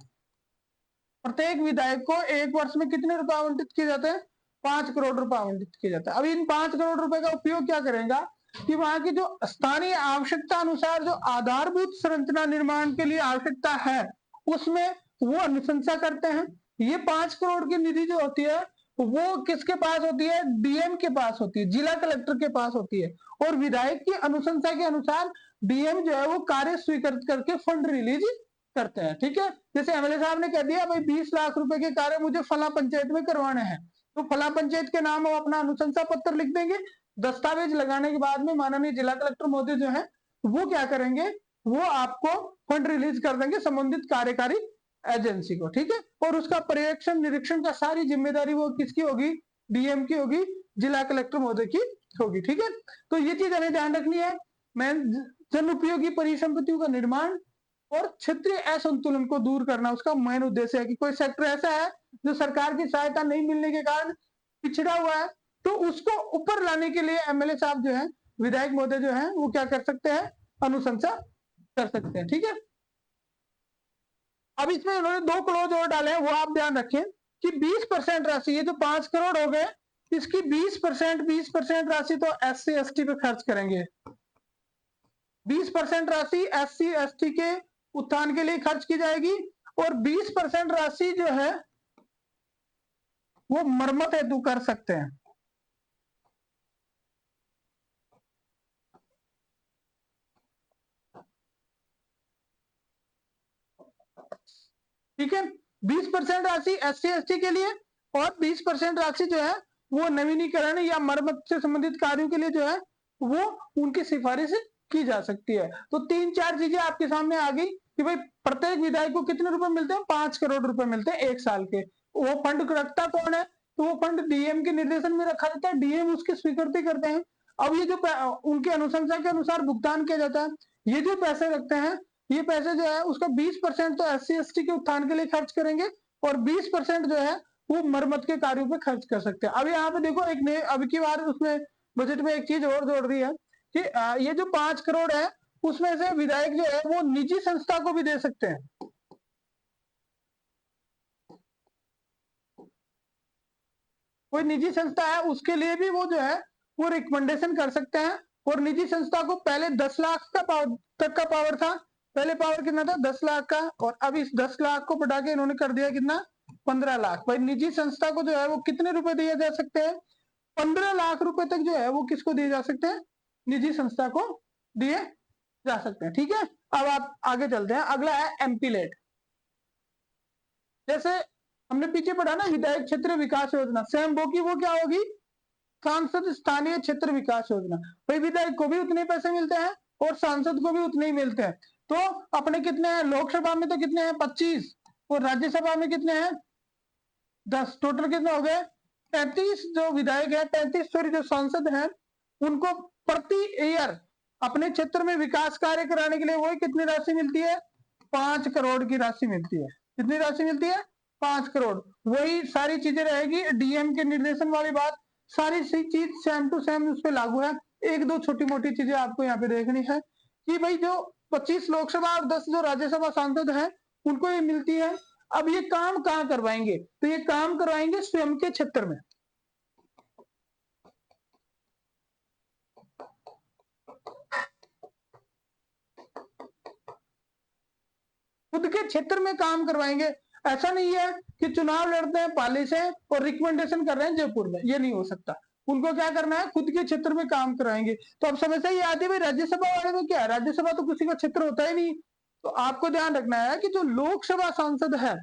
प्रत्येक विधायक को एक वर्ष में कितने रुपए आवंटित किए जाते हैं? 5 करोड़ रुपए आवंटित किए जाते हैं। अब इन 5 करोड़ रुपए का उपयोग क्या करेगा कि वहां की जो स्थानीय आवश्यकता अनुसार जो आधारभूत संरचना निर्माण के लिए आवश्यकता है उसमें वो अनुशंसा करते हैं। ये 5 करोड़ की निधि जो होती है वो किसके पास होती है? DM के पास होती है, जिला कलेक्टर के पास होती है। और विधायक की अनुशंसा के अनुसार DM जो है वो कार्य स्वीकृत करके फंड रिलीज करते हैं। ठीक है, जैसे MLA साहब ने कह दिया भाई 20 लाख रुपए के कार्य मुझे फला पंचायत में करवाने हैं, तो फला पंचायत के नाम वो अपना अनुशंसा पत्र लिख देंगे। दस्तावेज लगाने के बाद में माननीय जिला कलेक्टर महोदय जो है वो क्या करेंगे, वो आपको फंड रिलीज कर देंगे संबंधित कार्यकारी एजेंसी को। ठीक है, और उसका पर्यवेक्षण निरीक्षण का सारी जिम्मेदारी वो किसकी होगी? DM की होगी, जिला कलेक्टर महोदय की होगी। ठीक है, तो ये चीज हमें ध्यान रखनी है। मैं जन उपयोगी परिसंपत्तियों का निर्माण और क्षेत्रीय असंतुलन को दूर करना उसका मेन उद्देश्य है कि कोई सेक्टर ऐसा है जो सरकार की सहायता नहीं मिलने के कारण पिछड़ा हुआ है, तो उसको ऊपर लाने के लिए MLA साहब जो है, विधायक महोदय जो है वो क्या कर सकते हैं? अनुशंसा कर सकते हैं। ठीक है, अब इसमें उन्होंने 2 क्लॉज और डाले हैं, वो आप ध्यान रखें कि 20% राशि, ये जो 5 करोड़ हो गए, इसकी 20% राशि तो SC ST पे खर्च करेंगे। 20% राशि SC ST के उत्थान के लिए खर्च की जाएगी और 20% राशि जो है वो मरम्मत हेतु कर सकते हैं। ठीक है, 20% राशि SC ST के लिए और 20% राशि जो है वो नवीनीकरण या मरम्मत से संबंधित कार्यों के लिए जो है वो उनकी सिफारिश की जा सकती है। तो 3-4 चीजें आपके सामने आ गई कि भाई प्रत्येक विधायक को कितने रुपए मिलते हैं? 5 करोड़ रुपए मिलते हैं एक साल के। वो फंड रखता कौन है? तो वो फंड DM के निर्देशन में रखा जाता है, DM उसकी स्वीकृति करते हैं। अब ये जो उनके अनुशंसा के अनुसार भुगतान किया जाता है, ये जो पैसे रखते हैं, ये पैसे जो है उसका 20% तो SC ST के उत्थान के लिए खर्च करेंगे और 20% जो है वो मरम्मत के कार्यों पे खर्च कर सकते हैं। अब यहाँ पे देखो एक नए अब की बार उसमें बजट में एक चीज और जोड़ दी है कि ये जो 5 करोड़ है उसमें से विधायक जो है वो निजी संस्था को भी दे सकते हैं। कोई निजी संस्था है उसके लिए भी वो जो है वो रिकमेंडेशन कर सकते हैं। और निजी संस्था को पहले 10 लाख का तक का पावर था, पहले पावर कितना था? 10 लाख का, और अब इस 10 लाख को बढ़ा के इन्होंने कर दिया कितना? 15 लाख। भाई निजी संस्था को जो है वो कितने रुपए दिए जा सकते हैं? 15 लाख रुपए तक जो है वो किसको दिए जा सकते हैं? निजी संस्था को दिए जा सकते हैं। ठीक है, अब आप आगे चलते हैं। अगला है MP लेट। जैसे हमने पीछे पढ़ा ना विधायक क्षेत्र विकास योजना, सेम वो क्या होगी? सांसद स्थानीय क्षेत्र विकास योजना। भाई विधायक को भी उतने पैसे मिलते हैं और सांसद को भी उतने ही मिलते हैं। तो अपने कितने हैं? लोकसभा में तो कितने हैं? 25, और राज्यसभा में कितने हैं? 10। टोटल कितने हो गए? 35 जो विधायक है, 35 सॉरी जो सांसद हैं, उनको प्रति ईयर अपने क्षेत्र में विकास कार्य कराने के लिए वही कितनी राशि मिलती है? 5 करोड़ की राशि मिलती है। कितनी राशि मिलती है? 5 करोड़। वही सारी चीजें रहेगी, DM के निर्देशन वाली बात, सारी चीज सेम टू सेम उस पर लागू है। एक दो छोटी मोटी चीजें आपको यहाँ पे देखनी है कि भाई जो 25 लोकसभा और 10 जो राज्यसभा सांसद हैं उनको ये मिलती है। अब ये काम कहाँ करवाएंगे? तो ये काम करवाएंगे स्वयं के क्षेत्र में। खुद के क्षेत्र में काम करवाएंगे। ऐसा नहीं है कि चुनाव लड़ते हैं पाली से और रिकमेंडेशन कर रहे हैं जयपुर में, ये नहीं हो सकता। उनको क्या करना है? खुद के क्षेत्र में काम कराएंगे। तो अब समस्या ये आती है भाई राज्यसभा वाले में क्या है? राज्यसभा तो किसी का क्षेत्र होता ही नहीं। तो आपको ध्यान रखना है कि जो लोकसभा सांसद है,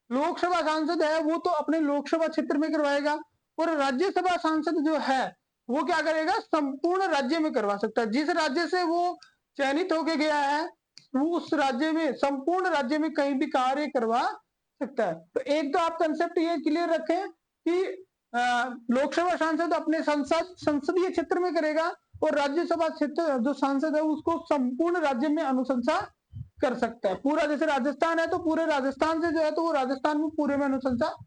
लोकसभा सांसद है वो तो अपने लोकसभा क्षेत्र में करवाएगा, और राज्यसभा सांसद जो है वो क्या करेगा? संपूर्ण राज्य में करवा सकता है। जिस राज्य से वो चयनित होके गया है वो उस राज्य में, संपूर्ण राज्य में कहीं भी कार्य करवा सकता है। तो एक तो आप कंसेप्ट ये क्लियर रखें कि लोकसभा सांसद अपने संसदीय क्षेत्र में करेगा और राज्यसभा क्षेत्र जो सांसद है उसको संपूर्ण राज्य में अनुशंसा कर सकता है। पूरा जैसे राजस्थान है तो पूरे राजस्थान से जो है तो वो राजस्थान में पूरे में अनुशंसा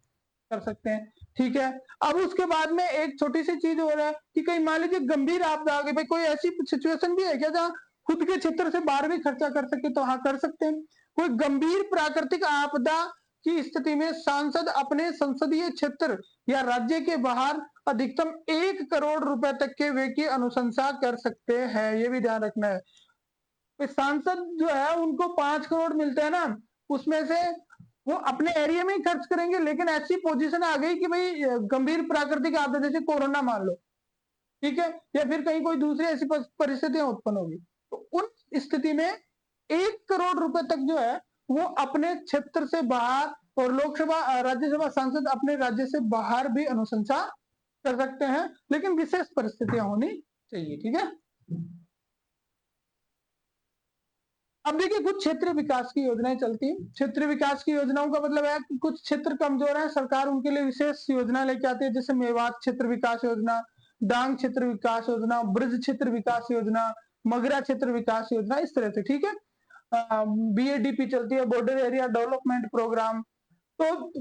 कर सकते हैं। ठीक है, अब उसके बाद में एक छोटी सी चीज हो रहा है कि कहीं मान लीजिए गंभीर आपदा आ गई, भाई कोई ऐसी सिचुएशन भी है क्या जहाँ खुद के क्षेत्र से बाहर भी खर्चा कर सके, तो हाँ कर सकते हैं। कोई गंभीर प्राकृतिक आपदा की स्थिति में सांसद अपने संसदीय क्षेत्र या राज्य के बाहर अधिकतम 1 करोड़ रुपए तक के व्यय की अनुशंसा कर सकते हैं, ये भी ध्यान रखना है। तो सांसद जो है उनको 5 करोड़ मिलते हैं ना, उसमें से वो अपने एरिया में ही खर्च करेंगे, लेकिन ऐसी पोजीशन आ गई कि भाई गंभीर प्राकृतिक आपदा जैसे कोरोना मान लो, ठीक है, या फिर कहीं कोई दूसरी ऐसी परिस्थितियां उत्पन्न होगी, तो उन स्थिति में 1 करोड़ रुपए तक जो है वो अपने क्षेत्र से बाहर, और लोकसभा राज्यसभा सांसद अपने राज्य से बाहर भी अनुशंसा कर सकते हैं, लेकिन विशेष परिस्थितियां होनी चाहिए। ठीक है, अब देखिए कुछ क्षेत्रीय विकास की योजनाएं चलती हैं। क्षेत्रीय विकास की योजनाओं का मतलब है कि कुछ क्षेत्र कमजोर है, सरकार उनके लिए विशेष योजना लेके आती है, जैसे मेवात क्षेत्र विकास योजना, डांग क्षेत्र विकास योजना, ब्रज क्षेत्र विकास योजना, मगरा क्षेत्र विकास योजना, इस तरह से। ठीक है, BADP चलती है, बॉर्डर एरिया डेवलपमेंट प्रोग्राम। तो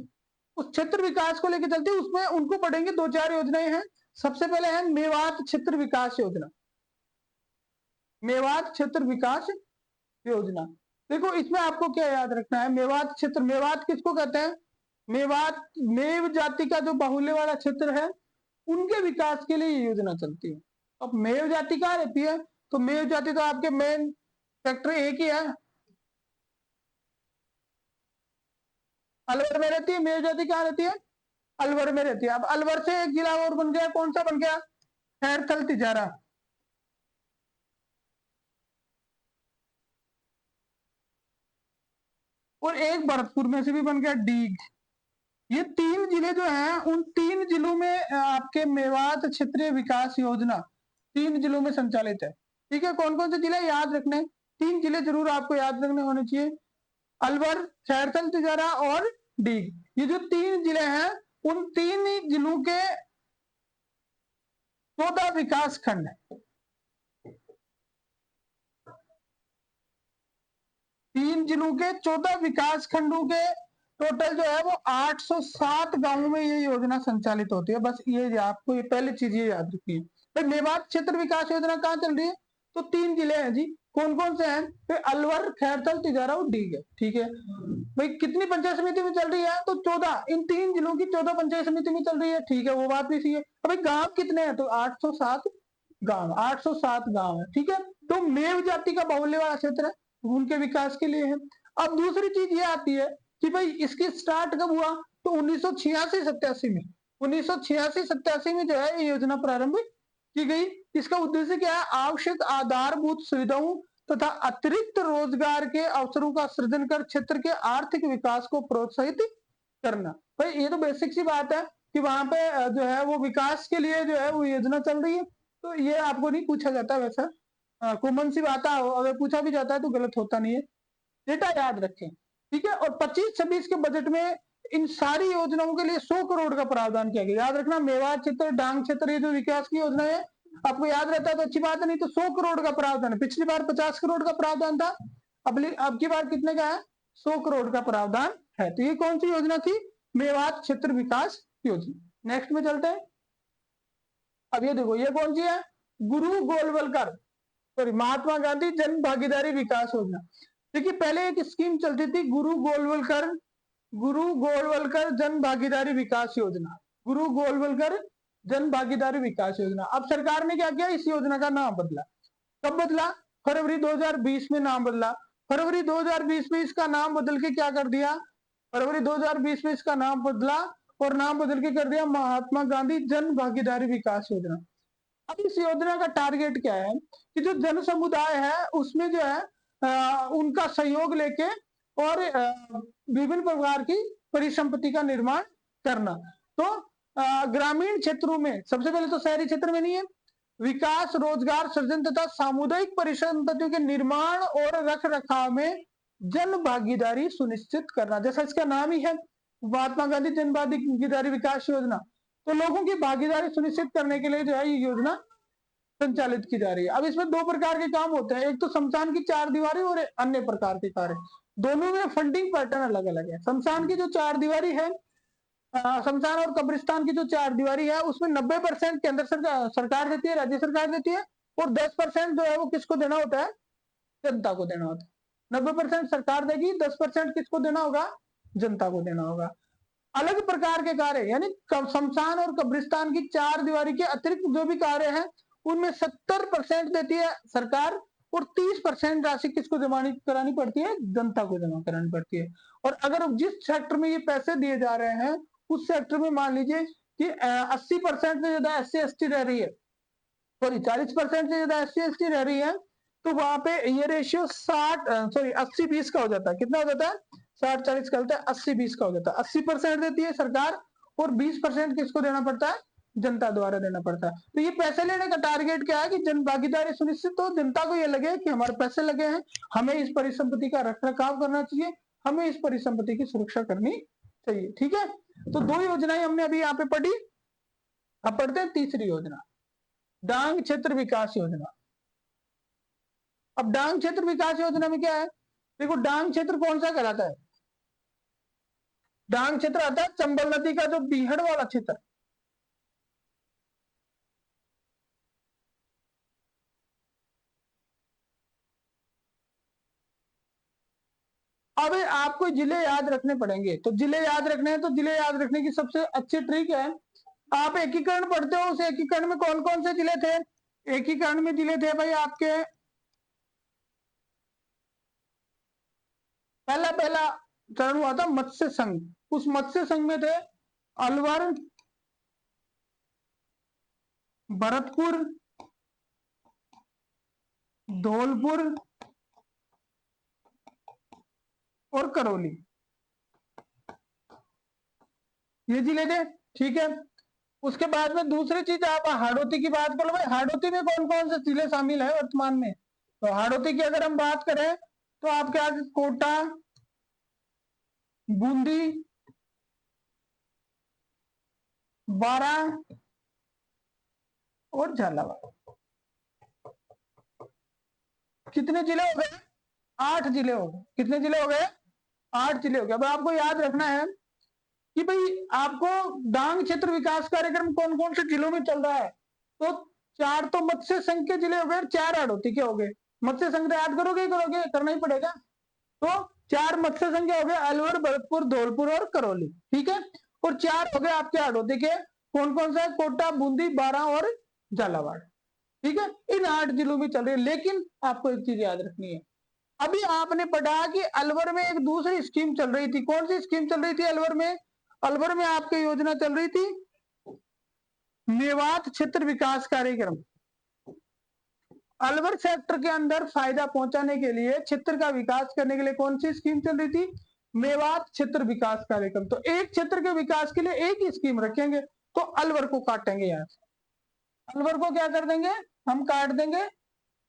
उस क्षेत्र विकास को लेकर चलती है, उसमें उनको पढ़ेंगे 2-4 योजनाएं हैं। सबसे पहले है मेवात क्षेत्र विकास योजना। मेवात क्षेत्र विकास योजना, देखो इसमें आपको क्या याद रखना है, मेवात क्षेत्र, मेवात किसको कहते हैं? मेवात मेव जाति का जो बाहुल्य वाला क्षेत्र है उनके विकास के लिए ये योजना चलती है। अब मेव जाति कहाँ रहती है? तो मेव जाति तो आपके मेन फैक्टर एक ही है, अलवर में रहती है। मेव जाति कहाँ रहती है? अलवर में रहती है। अब अलवर से एक जिला और बन गया, कौन सा बन गया? खैरथल तिजारा। और एक भरतपुर में से भी बन गया डीग। ये 3 जिले जो हैं, उन 3 जिलों में आपके मेवात क्षेत्रीय विकास योजना 3 जिलों में संचालित है। ठीक है, कौन कौन से जिले याद रखने? 3 जिले जरूर आपको याद रखने होने चाहिए, अलवर, खैरथल तिजारा और डीग। ये जो 3 जिले हैं, उन 3 जिलों के 14 विकास खंड है। 3 जिलों के 14 विकास खंडों के टोटल जो है वो 807 गांवों में ये योजना संचालित होती है। बस ये आपको ये पहली चीज ये याद रखनी है। भाई मेवात क्षेत्र विकास योजना कहाँ चल रही है? तो 3 जिले हैं जी, कौन कौन से हैं? तो अलवर, खैरथल, तिजारा और डीग है। ठीक है भाई, कितनी पंचायत समिति में चल रही है? तो 14, इन 3 जिलों की 14 पंचायत समिति में चल रही है। ठीक है, वो बात भी सही है। भाई गांव कितने हैं? तो 807 गांव, 807 गांव है। ठीक है, तो मेव जाति का बाहुल्य वाला क्षेत्र है, उनके विकास के लिए है। अब दूसरी चीज ये आती है कि भाई इसकी स्टार्ट कब हुआ? तो 1986-87 में, 1986-87 में जो है ये योजना प्रारंभ की गई। इसका उद्देश्य क्या है? आवश्यक आधारभूत सुविधाओं तथा अतिरिक्त रोजगार के अवसरों का सृजन कर क्षेत्र के आर्थिक विकास को प्रोत्साहित करना। भाई ये तो बेसिक सी बात है कि वहां पे जो है वो विकास के लिए जो है वो योजना चल रही है। तो ये आपको नहीं पूछा जाता, वैसा कॉमन सी बात है, अगर पूछा भी जाता है तो गलत होता नहीं है। डेटा याद रखें। ठीक है, और 25-26 के बजट में इन सारी योजनाओं के लिए 100 करोड़ का प्रावधान किया गया। याद रखना, मेवात क्षेत्र, डांग क्षेत्र, ये जो विकास की योजना है आपको याद रहता है तो अच्छी बात है, नहीं तो 100 करोड़ का प्रावधान है। पिछली बार 50 करोड़ का प्रावधान था, अब की बार कितने का है? 100 करोड़ का प्रावधान है। तो ये कौन सी योजना थी? मेवात क्षेत्र विकास योजना। नेक्स्ट में चलते हैं। अब ये देखो, ये कौन सी है? गुरु गोलवलकर, सॉरी, महात्मा गांधी जन भागीदारी विकास योजना। देखिए पहले एक स्कीम चलती थी, गुरु गोलवलकर जन भागीदारी विकास योजना, गुरु गोलवलकर जन भागीदारी विकास योजना। अब सरकार ने क्या किया? इस योजना का नाम बदला। कब बदला? फरवरी 2020 में नाम बदला। फरवरी 2020 में इसका नाम बदल के क्या कर दिया? फरवरी 2020 में इसका नाम बदला और नाम बदल के कर दिया महात्मा गांधी जन भागीदारी विकास योजना। अब इस योजना का टारगेट क्या है कि जो जन समुदाय है उसमें जो है उनका सहयोग लेके और विभिन्न प्रकार की परिसंपत्ति का निर्माण करना। तो ग्रामीण क्षेत्रों में, सबसे पहले तो शहरी क्षेत्र में नहीं है, विकास, रोजगार सृजन तथा सामुदायिक परिसंपत्तियों के निर्माण और रख रखाव में जन भागीदारी सुनिश्चित करना। जैसा इसका नाम ही है, महात्मा गांधी जन भागीदारी विकास योजना, तो लोगों की भागीदारी सुनिश्चित करने के लिए जो है ये योजना संचालित की जा रही है। अब इसमें दो प्रकार के काम होते हैं, एक तो शमशान की चार दीवारी और अन्य प्रकार के कार्य। दोनों में फंडिंग पैटर्न अलग अलग है। शमशान की जो चार दीवारी है, शमशान और कब्रिस्तान की जो चार दीवारी है, उसमें 90% केंद्र सरकार देती है, राज्य सरकार देती है, और 10% जो है वो किसको देना होता है, जनता को देना होता है। 90% सरकार देगी, 10% किसको देना होगा, जनता को देना होगा। अलग प्रकार के कार्य यानी शमशान और कब्रिस्तान की चार दीवारी के अतिरिक्त जो भी कार्य हैं, उनमें 70% देती है सरकार और 30% राशि किसको जमा करानी पड़ती है, जनता को जमा करानी पड़ती है। और अगर जिस सेक्टर में ये पैसे दिए जा रहे हैं, उस सेक्टर में मान लीजिए कि 80% से ज्यादा SC ST रह रही है, सॉरी 40% से ज्यादा SC ST रह रही है, तो वहां पे ये रेशियो 80-20 का हो जाता है। कितना हो जाता है, 60-40 का होता है, 80-20 का हो जाता है। 80% देती है सरकार और 20% किसको देना पड़ता है, जनता द्वारा देना पड़ता है। तो ये पैसे लेने का टारगेट क्या है कि जन भागीदारी सुनिश्चित हो, जनता को ये लगे कि हमारे पैसे लगे हैं, हमें इस परिसंपत्ति का रख रखाव करना चाहिए, हमें इस परिसंपत्ति की सुरक्षा करनी चाहिए। ठीक है, तो दो योजनाएं हमने अभी यहाँ पे पढ़ी। अब पढ़ते हैं तीसरी योजना, डांग क्षेत्र विकास योजना। अब डांग क्षेत्र विकास योजना में क्या है, देखो डांग क्षेत्र कौन सा कहलाता है, डांग क्षेत्र आता है चंबल नदी का जो बीहड़ वाला क्षेत्र। अब आपको जिले याद रखने पड़ेंगे, तो जिले याद रखने हैं, तो जिले याद रखने की सबसे अच्छी ट्रिक है, आप एकीकरण पढ़ते हो, उस एकीकरण में कौन कौन से जिले थे, एकीकरण में जिले थे भाई आपके, पहला चरण हुआ था मत्स्य संघ, उस मत्स्य संघ में थे अलवर, भरतपुर, धौलपुर और करौली, ये जिले थे। ठीक है, उसके बाद में दूसरी चीज आप हाड़ौती की बात करो, भाई हाड़ौती में कौन कौन से जिले शामिल है वर्तमान में, तो हाड़ौती की अगर हम बात करें तो आपके आगे कोटा, बूंदी, बारां और झालावाड़। कितने जिले हो गए, 8 जिले हो गए। कितने जिले हो गए, 8 जिले हो गए। अब आपको याद रखना है कि भाई आपको डांग क्षेत्र विकास कार्यक्रम कौन कौन से जिलों में चल रहा है, तो 4 तो मत्स्य संघ के जिले हो गए, 4 हाड़ौती के हो गए। मत्स्य संघ याद करोगे, करना ही पड़ेगा, तो 4 मत्स्य संघ हो गए, अलवर, भरतपुर, धौलपुर और करौली। ठीक है, और 4 हो गए आपके हाड़ौती के, कौन कौन सा, कोटा, बूंदी, बारां और झालावाड़। ठीक है, इन 8 जिलों में चल रही है। लेकिन आपको एक चीज याद रखनी है, अभी आपने पढ़ा कि अलवर में एक दूसरी स्कीम चल रही थी। कौन सी स्कीम चल रही थी अलवर में, अलवर में आपकी योजना चल रही थी मेवात क्षेत्र विकास कार्यक्रम। अलवर सेक्टर के अंदर फायदा पहुंचाने के लिए, क्षेत्र का विकास करने के लिए कौन सी स्कीम चल रही थी, मेवात क्षेत्र विकास कार्यक्रम। तो एक क्षेत्र के विकास के लिए एक ही स्कीम रखेंगे, तो अलवर को काटेंगे, यहाँ अलवर को क्या कर देंगे, हम काट देंगे,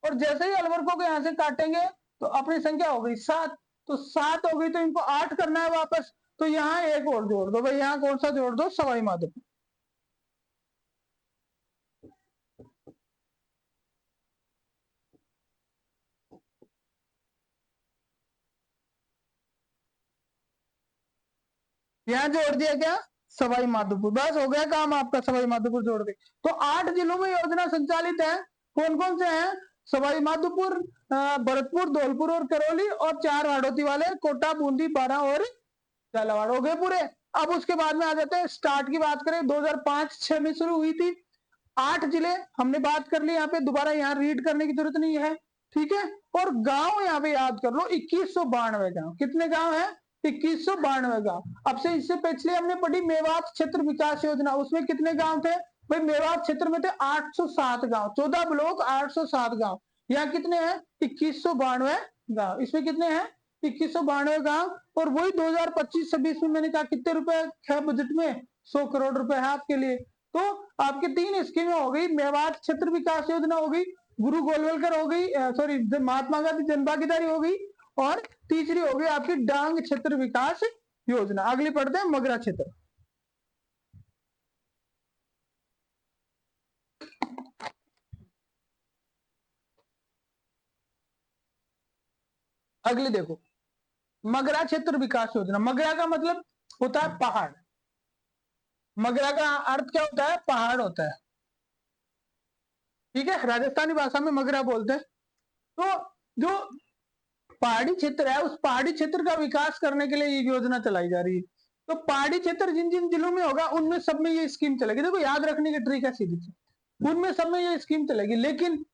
और जैसे ही अलवर को यहां से काटेंगे तो अपनी संख्या हो गई 7, तो 7 हो गई, तो इनको 8 करना है वापस, तो यहाँ एक और जोड़ दो भाई, यहाँ कौन सा जोड़ दो, सवाई माधोपुर। यहाँ जोड़ दिया क्या, सवाई माधोपुर, बस हो गया काम आपका, सवाई माधोपुर जोड़ दे। तो 8 जिलों में योजना संचालित है, कौन कौन से हैं, सवाई माधोपुर, भरतपुर, धौलपुर और करौली, और 4 हाड़ौती वाले, कोटा, बूंदी, बारां और झालावाड़, हो गए पूरे। अब उसके बाद में आ जाते हैं, स्टार्ट की बात करें 2005-6 में शुरू हुई थी, 8 जिले हमने बात कर ली, यहाँ पे दोबारा यहाँ रीड करने की जरूरत नहीं है। ठीक है, और गांव यहाँ पे याद कर लो 2192 गांव, कितने गांव है, 2192 गांव। अब से इससे पिछले हमने पढ़ी मेवात क्षेत्र विकास योजना, उसमें कितने गांव थे भाई, मेवात क्षेत्र में थे 807 गांव, 14 ब्लॉक, 807 गांव। यहाँ कितने हैं, 2192 गांव, इसमें कितने हैं, 2192 गांव। और वही 2025-26 में मैंने कहा कितने रुपए है बजट में, 100 करोड़ रुपए है आपके लिए। तो आपकी 3 स्कीमें हो गई, मेवात क्षेत्र विकास योजना हो गई, गुरु गोलवलकर हो गई, सॉरी महात्मा गांधी जन भागीदारी हो गई, और तीसरी हो गई आपकी डांग क्षेत्र विकास योजना। अगली पढ़ते हैं मगरा क्षेत्र। अगली देखो, मगरा क्षेत्र विकास योजना। मगरा का मतलब होता है पहाड़। मगरा का अर्थ क्या होता है? पहाड़ होता है। ठीक है, राजस्थानी भाषा में मगरा बोलते हैं। तो जो पहाड़ी क्षेत्र है, उस पहाड़ी क्षेत्र का विकास करने के लिए ये योजना चलाई जा रही है। तो पहाड़ी क्षेत्र जिन जिन जिलों में होगा उनमें सब में ये स्कीम चलेगी। देखो याद रखने की ट्रिक है सीधी सी, उनमें सब में ये स्कीम चलेगी। लेकिन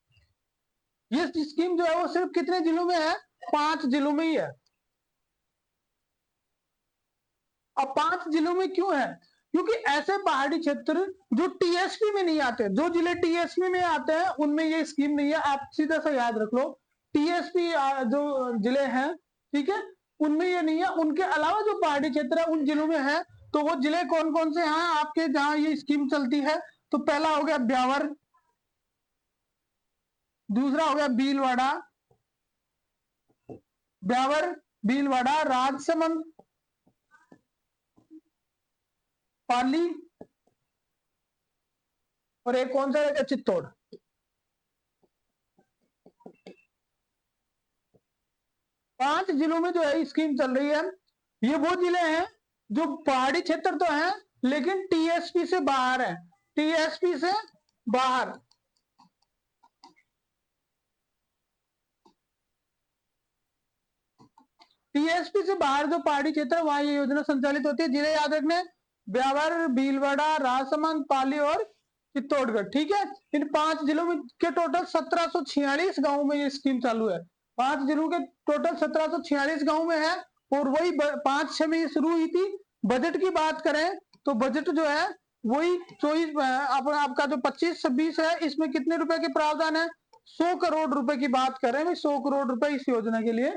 ये स्कीम जो है वो सिर्फ कितने जिलों में है? 5 जिलों में ही है। अब 5 जिलों में क्यों है? क्योंकि ऐसे पहाड़ी क्षेत्र जो टीएसपी में नहीं आते, जो जिले टीएसपी में आते हैं उनमें ये स्कीम नहीं है। आप सीधा सा याद रख लो, टीएसपी जो जिले हैं, ठीक है, उनमें ये नहीं है। उनके अलावा जो पहाड़ी क्षेत्र है उन जिलों में है। तो वो जिले कौन कौन से हैं आपके जहां ये स्कीम चलती है? तो पहला हो गया ब्यावर, दूसरा हो गया भीलवाड़ा, ब्यावर, भीलवाड़ा, राजसमंद, पाली, और एक कौन सा रहेगा? चित्तौड़। 5 जिलों में जो है स्कीम चल रही है। ये वो जिले हैं जो पहाड़ी क्षेत्र तो हैं लेकिन टीएसपी से बाहर है। टीएसपी से बाहर। टीएसपी से बाहर जो पहाड़ी क्षेत्र है वहां ये योजना संचालित होती है। जिले याद रखने, ब्यावर, भीलवाड़ा, राजसमंद, पाली और चित्तौड़गढ़। ठीक है, इन 5 जिलों में के टोटल 1746 गांवों में ये स्कीम चालू है। 5 जिलों के टोटल 1746 गांव में है और वही 5-6 में ये शुरू हुई थी। बजट की बात करें तो बजट जो है वही 24 आपका जो 25-26 है, इसमें कितने रुपए के प्रावधान है? 100 करोड़ रुपए की बात करें, 100 करोड़ रुपए इस योजना के लिए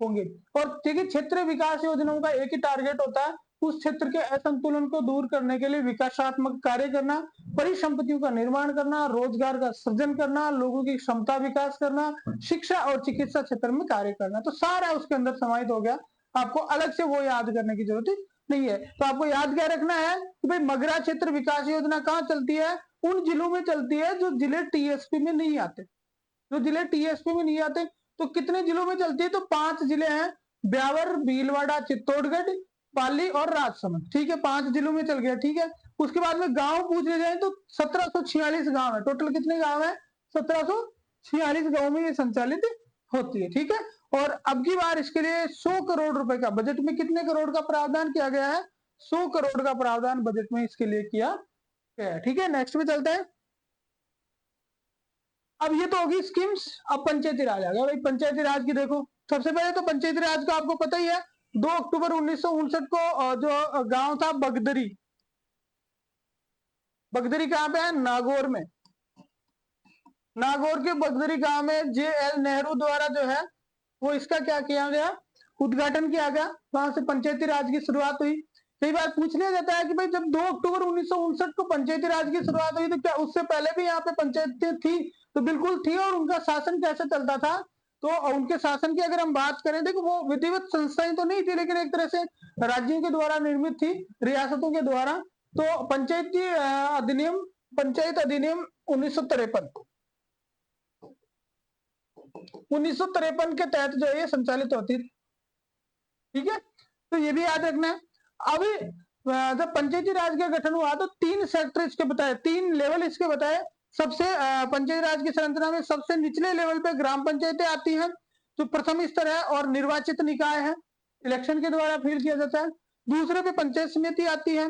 होंगे। और देखिए, क्षेत्र विकास योजनाओं का एक ही टारगेट होता है, उस क्षेत्र के असंतुलन को दूर करने के लिए विकासात्मक कार्य करना, परिसंपत्तियों का निर्माण करना, रोजगार का सृजन करना, लोगों की क्षमता विकास करना, शिक्षा और चिकित्सा क्षेत्र में कार्य करना। तो सारा उसके अंदर समाहित हो गया। आपको अलग से वो याद करने की जरूरत नहीं है। तो आपको याद क्या रखना है कि भाई मगरा क्षेत्र विकास योजना कहाँ चलती है? उन जिलों में चलती है जो जिले टीएसपी में नहीं आते। जो जिले टीएसपी में नहीं आते तो कितने जिलों में चलती है? तो 5 जिले हैं, ब्यावर, भीलवाड़ा, चित्तौड़गढ़, पाली और राजसमंद। ठीक है, 5 जिलों में चल गया। ठीक है, उसके बाद में गांव पूछे जाए तो 1746 गांव है। टोटल कितने गांव है? 1746 गांव में ये संचालित होती है। ठीक है, और अब की बार इसके लिए 100 करोड़ रुपए का, बजट में कितने करोड़ का प्रावधान किया गया है? 100 करोड़ का प्रावधान बजट में इसके लिए किया गया है। ठीक है, नेक्स्ट में चलते हैं। अब ये तो होगी स्कीम्स। अब पंचायती राज आ गया भाई। पंचायती राज की देखो, सबसे पहले तो पंचायती राज का आपको पता ही है, 2 अक्टूबर 1959 को जो गांव था बगदरी। बगदरी कहां पे है? नागौर में। नागौर के बगदरी गांव में JL नेहरू द्वारा जो है वो इसका क्या किया गया? उद्घाटन किया गया। वहां से पंचायती राज की शुरुआत हुई। कई बार पूछ लिया जाता है कि भाई जब 2 अक्टूबर 1959 को पंचायती राज की शुरुआत हुई तो क्या उससे पहले भी यहाँ पे पंचायतें थी? तो बिल्कुल थी। और उनका शासन कैसे चलता था? तो उनके शासन की अगर हम बात करें, देखो वो विधिवत संस्थाएं तो नहीं थी लेकिन एक तरह से राज्यों के द्वारा निर्मित थी, रियासतों के द्वारा। तो पंचायत अधिनियम 1953 के तहत जो है ये संचालित होती थी। ठीक है, तो ये भी याद रखना है। अब जब पंचायती राज का गठन हुआ तो 3 सेक्टर इसके बताए, 3 लेवल इसके बताए। सबसे पंचायती राज की संरचना में सबसे निचले लेवल पे ग्राम पंचायतें आती हैं, जो प्रथम स्तर है और निर्वाचित निकाय है, इलेक्शन के द्वारा फील किया जाता है। दूसरे पे पंचायत समिति आती है,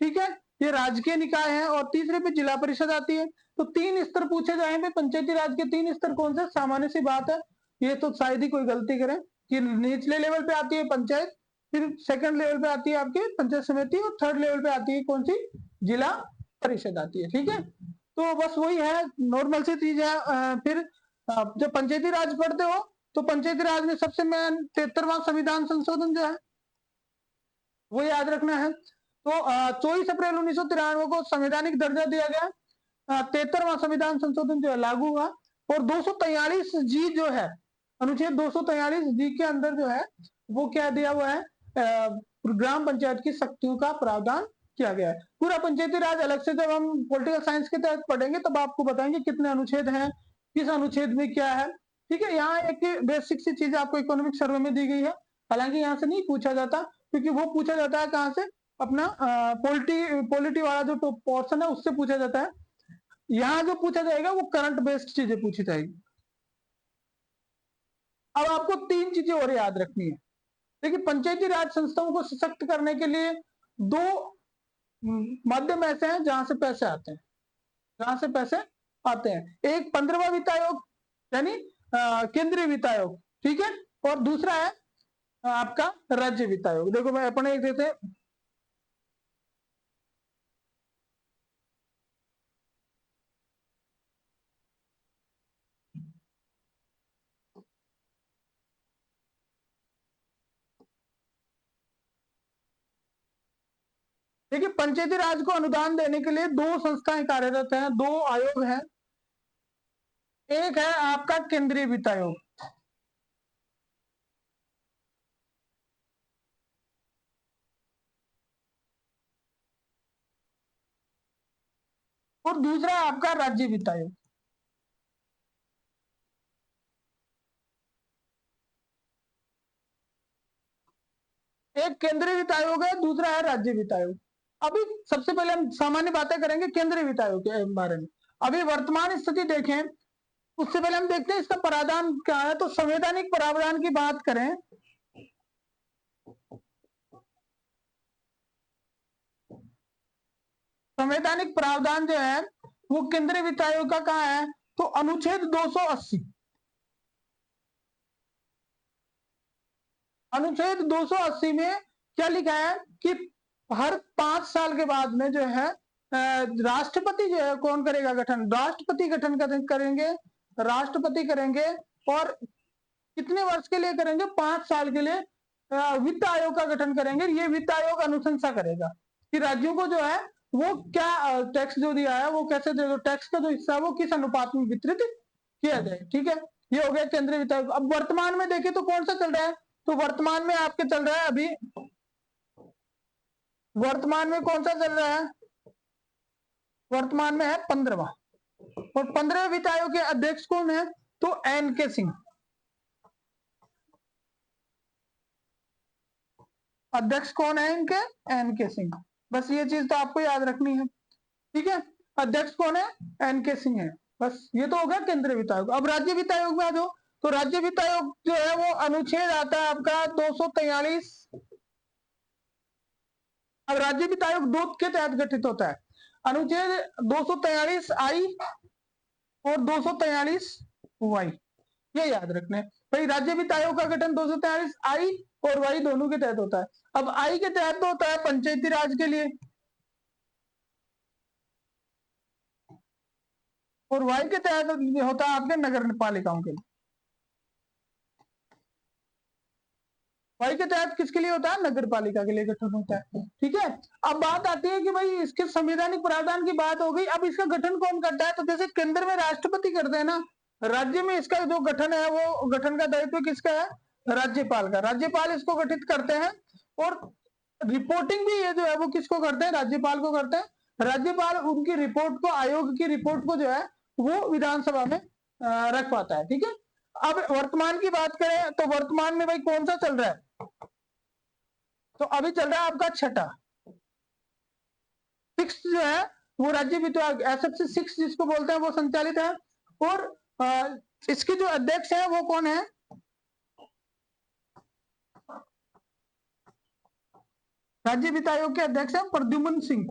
ठीक है, ये राजकीय निकाय है। और तीसरे पे जिला परिषद आती है। तो 3 स्तर पूछे जाएंगे पंचायती राज के। 3 स्तर कौन से? सामान्य सी बात है, ये तो शायद ही कोई गलती करे कि निचले लेवल पे आती है पंचायत, फिर सेकंड लेवल पे आती है आपकी पंचायत समिति और थर्ड लेवल पे आती है कौन सी? जिला परिषद आती है। ठीक है, तो बस वही है, नॉर्मल सी चीज है। फिर जब पंचायती राज पढ़ते हो तो पंचायती राज में सबसे मेन 73वां संविधान संशोधन जो है वो याद रखना है। तो 24 अप्रैल 1993 को संवैधानिक दर्जा दिया गया। 73वां संविधान संशोधन जो है लागू हुआ। और 243 जी जो है, अनुच्छेद 243 जी के अंदर जो है वो क्या दिया हुआ है? ग्राम पंचायत की शक्तियों का प्रावधान किया गया है। पूरा पंचायती राज अलग से जब हम पॉलिटिकल साइंस के तहत पढ़ेंगे तब आपको बताएंगे कितने अनुच्छेद हैं, किस अनुच्छेद में क्या है। ठीक है, यहाँ एक बेसिक सी चीज आपको इकोनॉमिक सर्वे में दी गई है, हालांकि यहाँ से नहीं पूछा जाता, क्योंकि वो पूछा जाता है कहाँ से, अपना पॉलिटी वाला जो पोर्शन है उससे पूछा जाता है। यहाँ जो पूछा जाएगा वो करंट बेस्ड चीजें पूछी जाएगी। अब आपको 3 चीजें और याद रखनी है। देखिए, पंचायती राज संस्थाओं को सशक्त करने के लिए 2 माध्यम ऐसे हैं जहां से पैसे आते हैं, एक 15वां वित्त आयोग यानी केंद्रीय वित्त आयोग, ठीक है, और दूसरा है आपका राज्य वित्त आयोग। देखो मैं अपने एक देते, देखिए पंचायती राज को अनुदान देने के लिए 2 संस्थाएं कार्यरत हैं, 2 आयोग हैं। एक है आपका केंद्रीय वित्त आयोग, और दूसरा आपका राज्य वित्त आयोग। एक केंद्रीय वित्त आयोग है, दूसरा है राज्य वित्त आयोग। अभी सबसे पहले हम सामान्य बातें करेंगे केंद्रीय वित्त आयोग के बारे में। अभी वर्तमान स्थिति देखें, उससे पहले हम देखते हैं इसका प्रावधान क्या है। तो संवैधानिक प्रावधान की बात करें, संवैधानिक प्रावधान जो है वो केंद्रीय वित्त आयोग का कहाँ है, तो अनुच्छेद 280। अनुच्छेद 280 में क्या लिखा है कि हर 5 साल के बाद में जो है राष्ट्रपति जो है कौन करेगा गठन, राष्ट्रपति गठन करेंगे, राष्ट्रपति करेंगे, और कितने वर्ष के लिए करेंगे, 5 साल के लिए वित्त आयोग का गठन करेंगे। ये वित्त आयोग अनुशंसा करेगा कि राज्यों को जो है वो क्या टैक्स जो दिया है वो कैसे दे, टैक्स का जो हिस्सा है वो किस अनुपात में वितरित किया जाए। ठीक है, ये हो गया केंद्रीय वित्त आयोग। अब वर्तमान में देखें तो कौन सा चल रहा है, तो वर्तमान में आपके चल रहा है, अभी वर्तमान में कौन सा चल रहा है, वर्तमान में है 15वां, और 15वें वित्त आयोग के अध्यक्ष कौन है, तो एन के सिंह। अध्यक्ष कौन है इनके, एन के सिंह। बस ये चीज तो आपको याद रखनी है, ठीक है। अध्यक्ष कौन है, एन के सिंह है। बस ये तो होगा केंद्रीय वित्त आयोग। अब राज्य वित्त आयोग में आ जाओ, तो राज्य वित्त आयोग जो है वो अनुच्छेद आता है आपका 243। अब राज्य वित्त आयोग 2 के तहत गठित होता है, अनुच्छेद 243 आई और 243 वाई, ये याद रखना है भाई। राज्य वित्त आयोग का गठन 243 आई और वाई दोनों के तहत होता है। अब आई के तहत तो होता है पंचायती राज के लिए, और वाई के तहत होता है आपके नगर पालिकाओं के लिए। वाई के तहत किसके लिए होता है, नगर पालिका के लिए गठन होता है, ठीक है। अब बात आती है कि भाई इसके संवैधानिक प्रावधान की बात हो गई, अब इसका गठन कौन करता है, तो जैसे केंद्र में राष्ट्रपति करते हैं ना, राज्य में इसका जो गठन है वो गठन का दायित्व किसका है, राज्यपाल का। राज्यपाल इसको गठित करते हैं, और रिपोर्टिंग भी ये जो है वो किसको करते हैं, राज्यपाल को करते हैं। राज्यपाल उनकी रिपोर्ट को, आयोग की रिपोर्ट को जो है वो विधानसभा में रख पाता है, ठीक है। अब वर्तमान की बात करें तो वर्तमान में भाई कौन सा चल रहा है, तो अभी चल रहा है आपका 6ठा, 6 जो है वो राज्य वित्त आयोग एसएफसी 6 जिसको बोलते हैं वो संचालित है, और इसके जो अध्यक्ष है वो कौन है, राज्य वित्त आयोग के अध्यक्ष है प्रद्युम्न सिंह।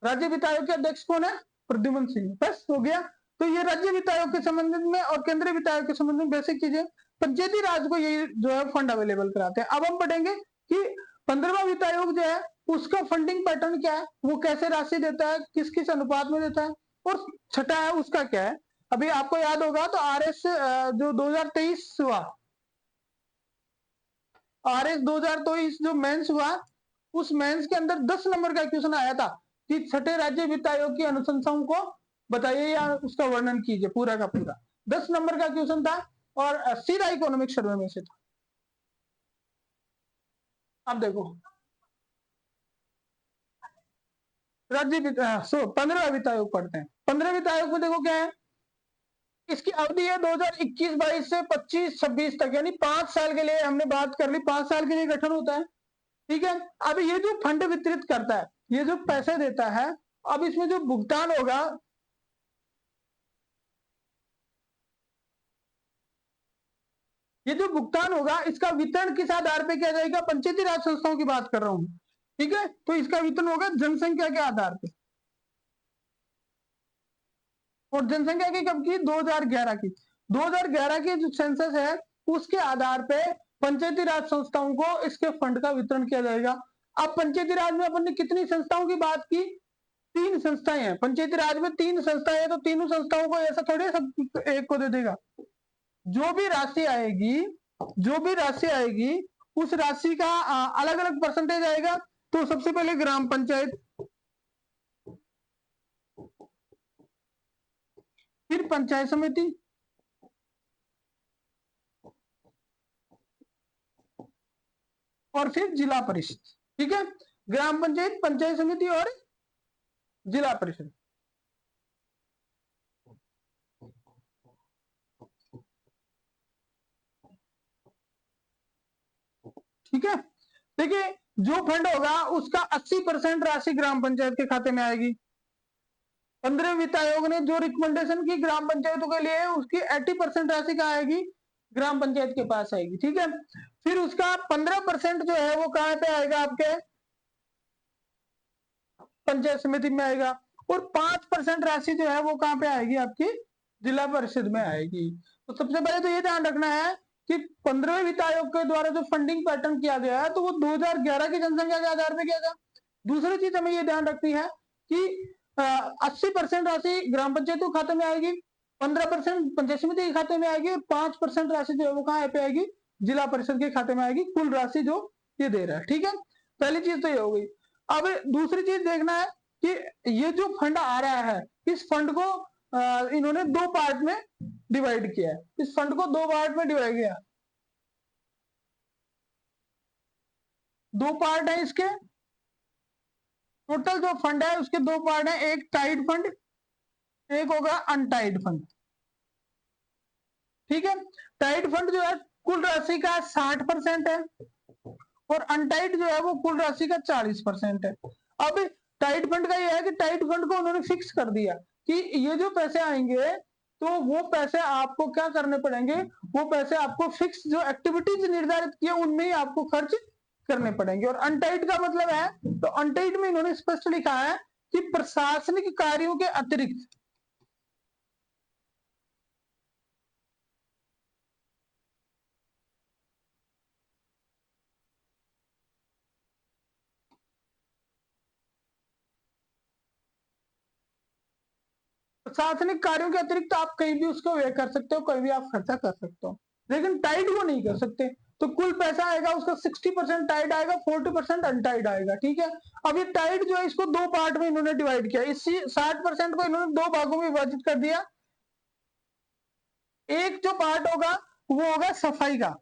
राज्य वित्त आयोग के अध्यक्ष कौन है, प्रद्युम्न सिंह। बस हो गया। तो ये राज्य वित्त आयोग के संबंध में और केंद्रीय वित्त आयोग के संबंध में बेसिक चीजें। पंचायती राज को ये जो है फंड अवेलेबल कराते हैं। अब हम पढ़ेंगे कि 15वां वित्त आयोग जो है उसका फंडिंग पैटर्न क्या है, वो कैसे राशि देता है, किस किस अनुपात में देता है, और 6ठा है उसका क्या है। अभी आपको याद होगा तो आरएस जो 2023 हुआ, आरएस 2023 जो मेंस हुआ, उस मेंस के अंदर 10 नंबर का क्वेश्चन आया था कि 6ठे राज्य वित्त आयोग की अनुशंसाओं को बताइए या उसका वर्णन कीजिए, पूरा का पूरा 10 नंबर का क्वेश्चन था, और सीधा इकोनॉमिक सर्वे में से था। अब देखो राज्य 15 वित्त आयोग पढ़ते हैं। 15 वित्त आयोग में देखो क्या है, इसकी अवधि है 2021-22 से 25-26 तक, यानी 5 साल के लिए हमने बात कर ली, 5 साल के लिए गठन होता है। ठीक है, अब ये जो फंड वितरित करता है, ये जो पैसे देता है, अब इसमें जो भुगतान होगा, ये जो भुगतान होगा इसका वितरण किस आधार पे किया जाएगा, पंचायती राज संस्थाओं की बात कर रहा हूं। ठीक है, तो इसका वितरण होगा जनसंख्या के आधार पे, और जनसंख्या की कब की, 2011 की। 2011 की जो सेंसस है उसके आधार पे पंचायती राज संस्थाओं को इसके फंड का वितरण किया जाएगा। अब पंचायती राज में अपन ने कितनी संस्थाओं की बात की, 3 संस्थाएं हैं पंचायती राज में, 3 संस्थाएं हैं, तो तीनों संस्थाओं को ऐसा थोड़ी सब एक को दे देगा। जो भी राशि आएगी, जो भी राशि आएगी उस राशि का अलग अलग परसेंटेज आएगा। तो सबसे पहले ग्राम पंचायत, फिर पंचायत समिति, और फिर जिला परिषद। ठीक है, ग्राम पंचायत, पंचायत समिति और जिला परिषद। ठीक है, देखिए जो फंड होगा उसका 80% राशि ग्राम पंचायत के खाते में आएगी। 15 वित्त आयोग ने जो रिकमेंडेशन की ग्राम पंचायतों के लिए, उसकी 80% राशि कहाँ आएगी, ग्राम पंचायत के पास आएगी। ठीक है, फिर उसका 15% जो है वो कहाँ पे आएगा, आपके पंचायत समिति में आएगा, और 5% राशि जो है वो कहाँ पे आएगी, आपकी जिला परिषद में आएगी। तो सबसे पहले तो ये ध्यान रखना है कि 15वें वित्त आयोग के द्वारा जो फंडिंग पैटर्न किया गया है तो वो 2011 की जनसंख्या के आधार पर किया गया। दूसरी चीज हमें ये ध्यान रखनी है कि 80% राशि ग्राम पंचायतों के खाते में आएगी, 15% पंचायत समिति के खाते में आएगी, और 5% राशि जो है वो कहाँ पे आएगी, जिला परिषद के खाते में आएगी, कुल राशि जो ये दे रहा है। ठीक है, पहली चीज तो ये हो गई। अब दूसरी चीज देखना है कि ये जो फंड आ रहा है, इस फंड को इन्होंने 2 पार्ट में डिवाइड किया है। इस फंड को 2 पार्ट में डिवाइड किया, 2 पार्ट है इसके। टोटल जो फंड है उसके 2 पार्ट है, एक टाइड फंड, एक होगा अनटाइड फंड। ठीक है, टाइड फंड जो है कुल राशि का 60% है, और अनटाइड जो है वो कुल राशि का 40% है। अब टाइड फंड का ये है कि टाइड फंड को उन्होंने फिक्स कर दिया कि ये जो पैसे आएंगे तो वो पैसे आपको क्या करने पड़ेंगे, वो पैसे आपको फिक्स जो एक्टिविटीज निर्धारित किए उनमें ही आपको खर्च करने पड़ेंगे। और अनटाइड का मतलब है, तो अनटाइड में इन्होंने स्पष्ट लिखा है कि प्रशासनिक कार्यों के अतिरिक्त प्रशासनिक कार्यों के अतिरिक्त आप कहीं भी उसको व्यय कर सकते हो, कहीं भी आप खर्चा कर सकते हो, लेकिन टाइड को नहीं कर सकते। तो कुल पैसा आएगा उसका 60% टाइड आएगा, 40% अनटाइड आएगा। ठीक है, अब ये टाइड जो है इसको 2 पार्ट में इन्होंने डिवाइड किया, इसी 60% को इन्होंने 2 भागों में विभाजित कर दिया। एक जो पार्ट होगा वो होगा सफाई का,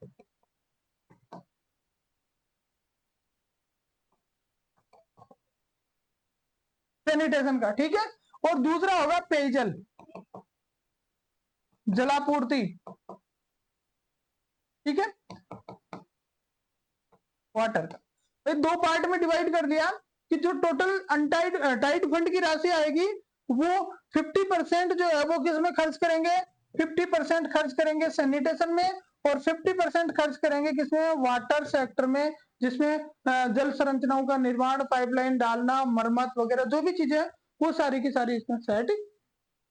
सैनिटेशन का। ठीक है, और दूसरा होगा पेयजल, जलापूर्ति। ठीक है, वाटर का। तो 2 पार्ट में डिवाइड कर दिया कि जो टोटल अनटाइड टाइड फंड की राशि आएगी वो 50% जो है वो किस में खर्च करेंगे, 50% खर्च करेंगे सैनिटेशन में, और 50% खर्च करेंगे किसमें, वाटर सेक्टर में, जिसमें जल संरचनाओं का निर्माण, पाइपलाइन डालना, मरम्मत वगैरह जो भी चीजें वो सारी की सारी इसमें सेट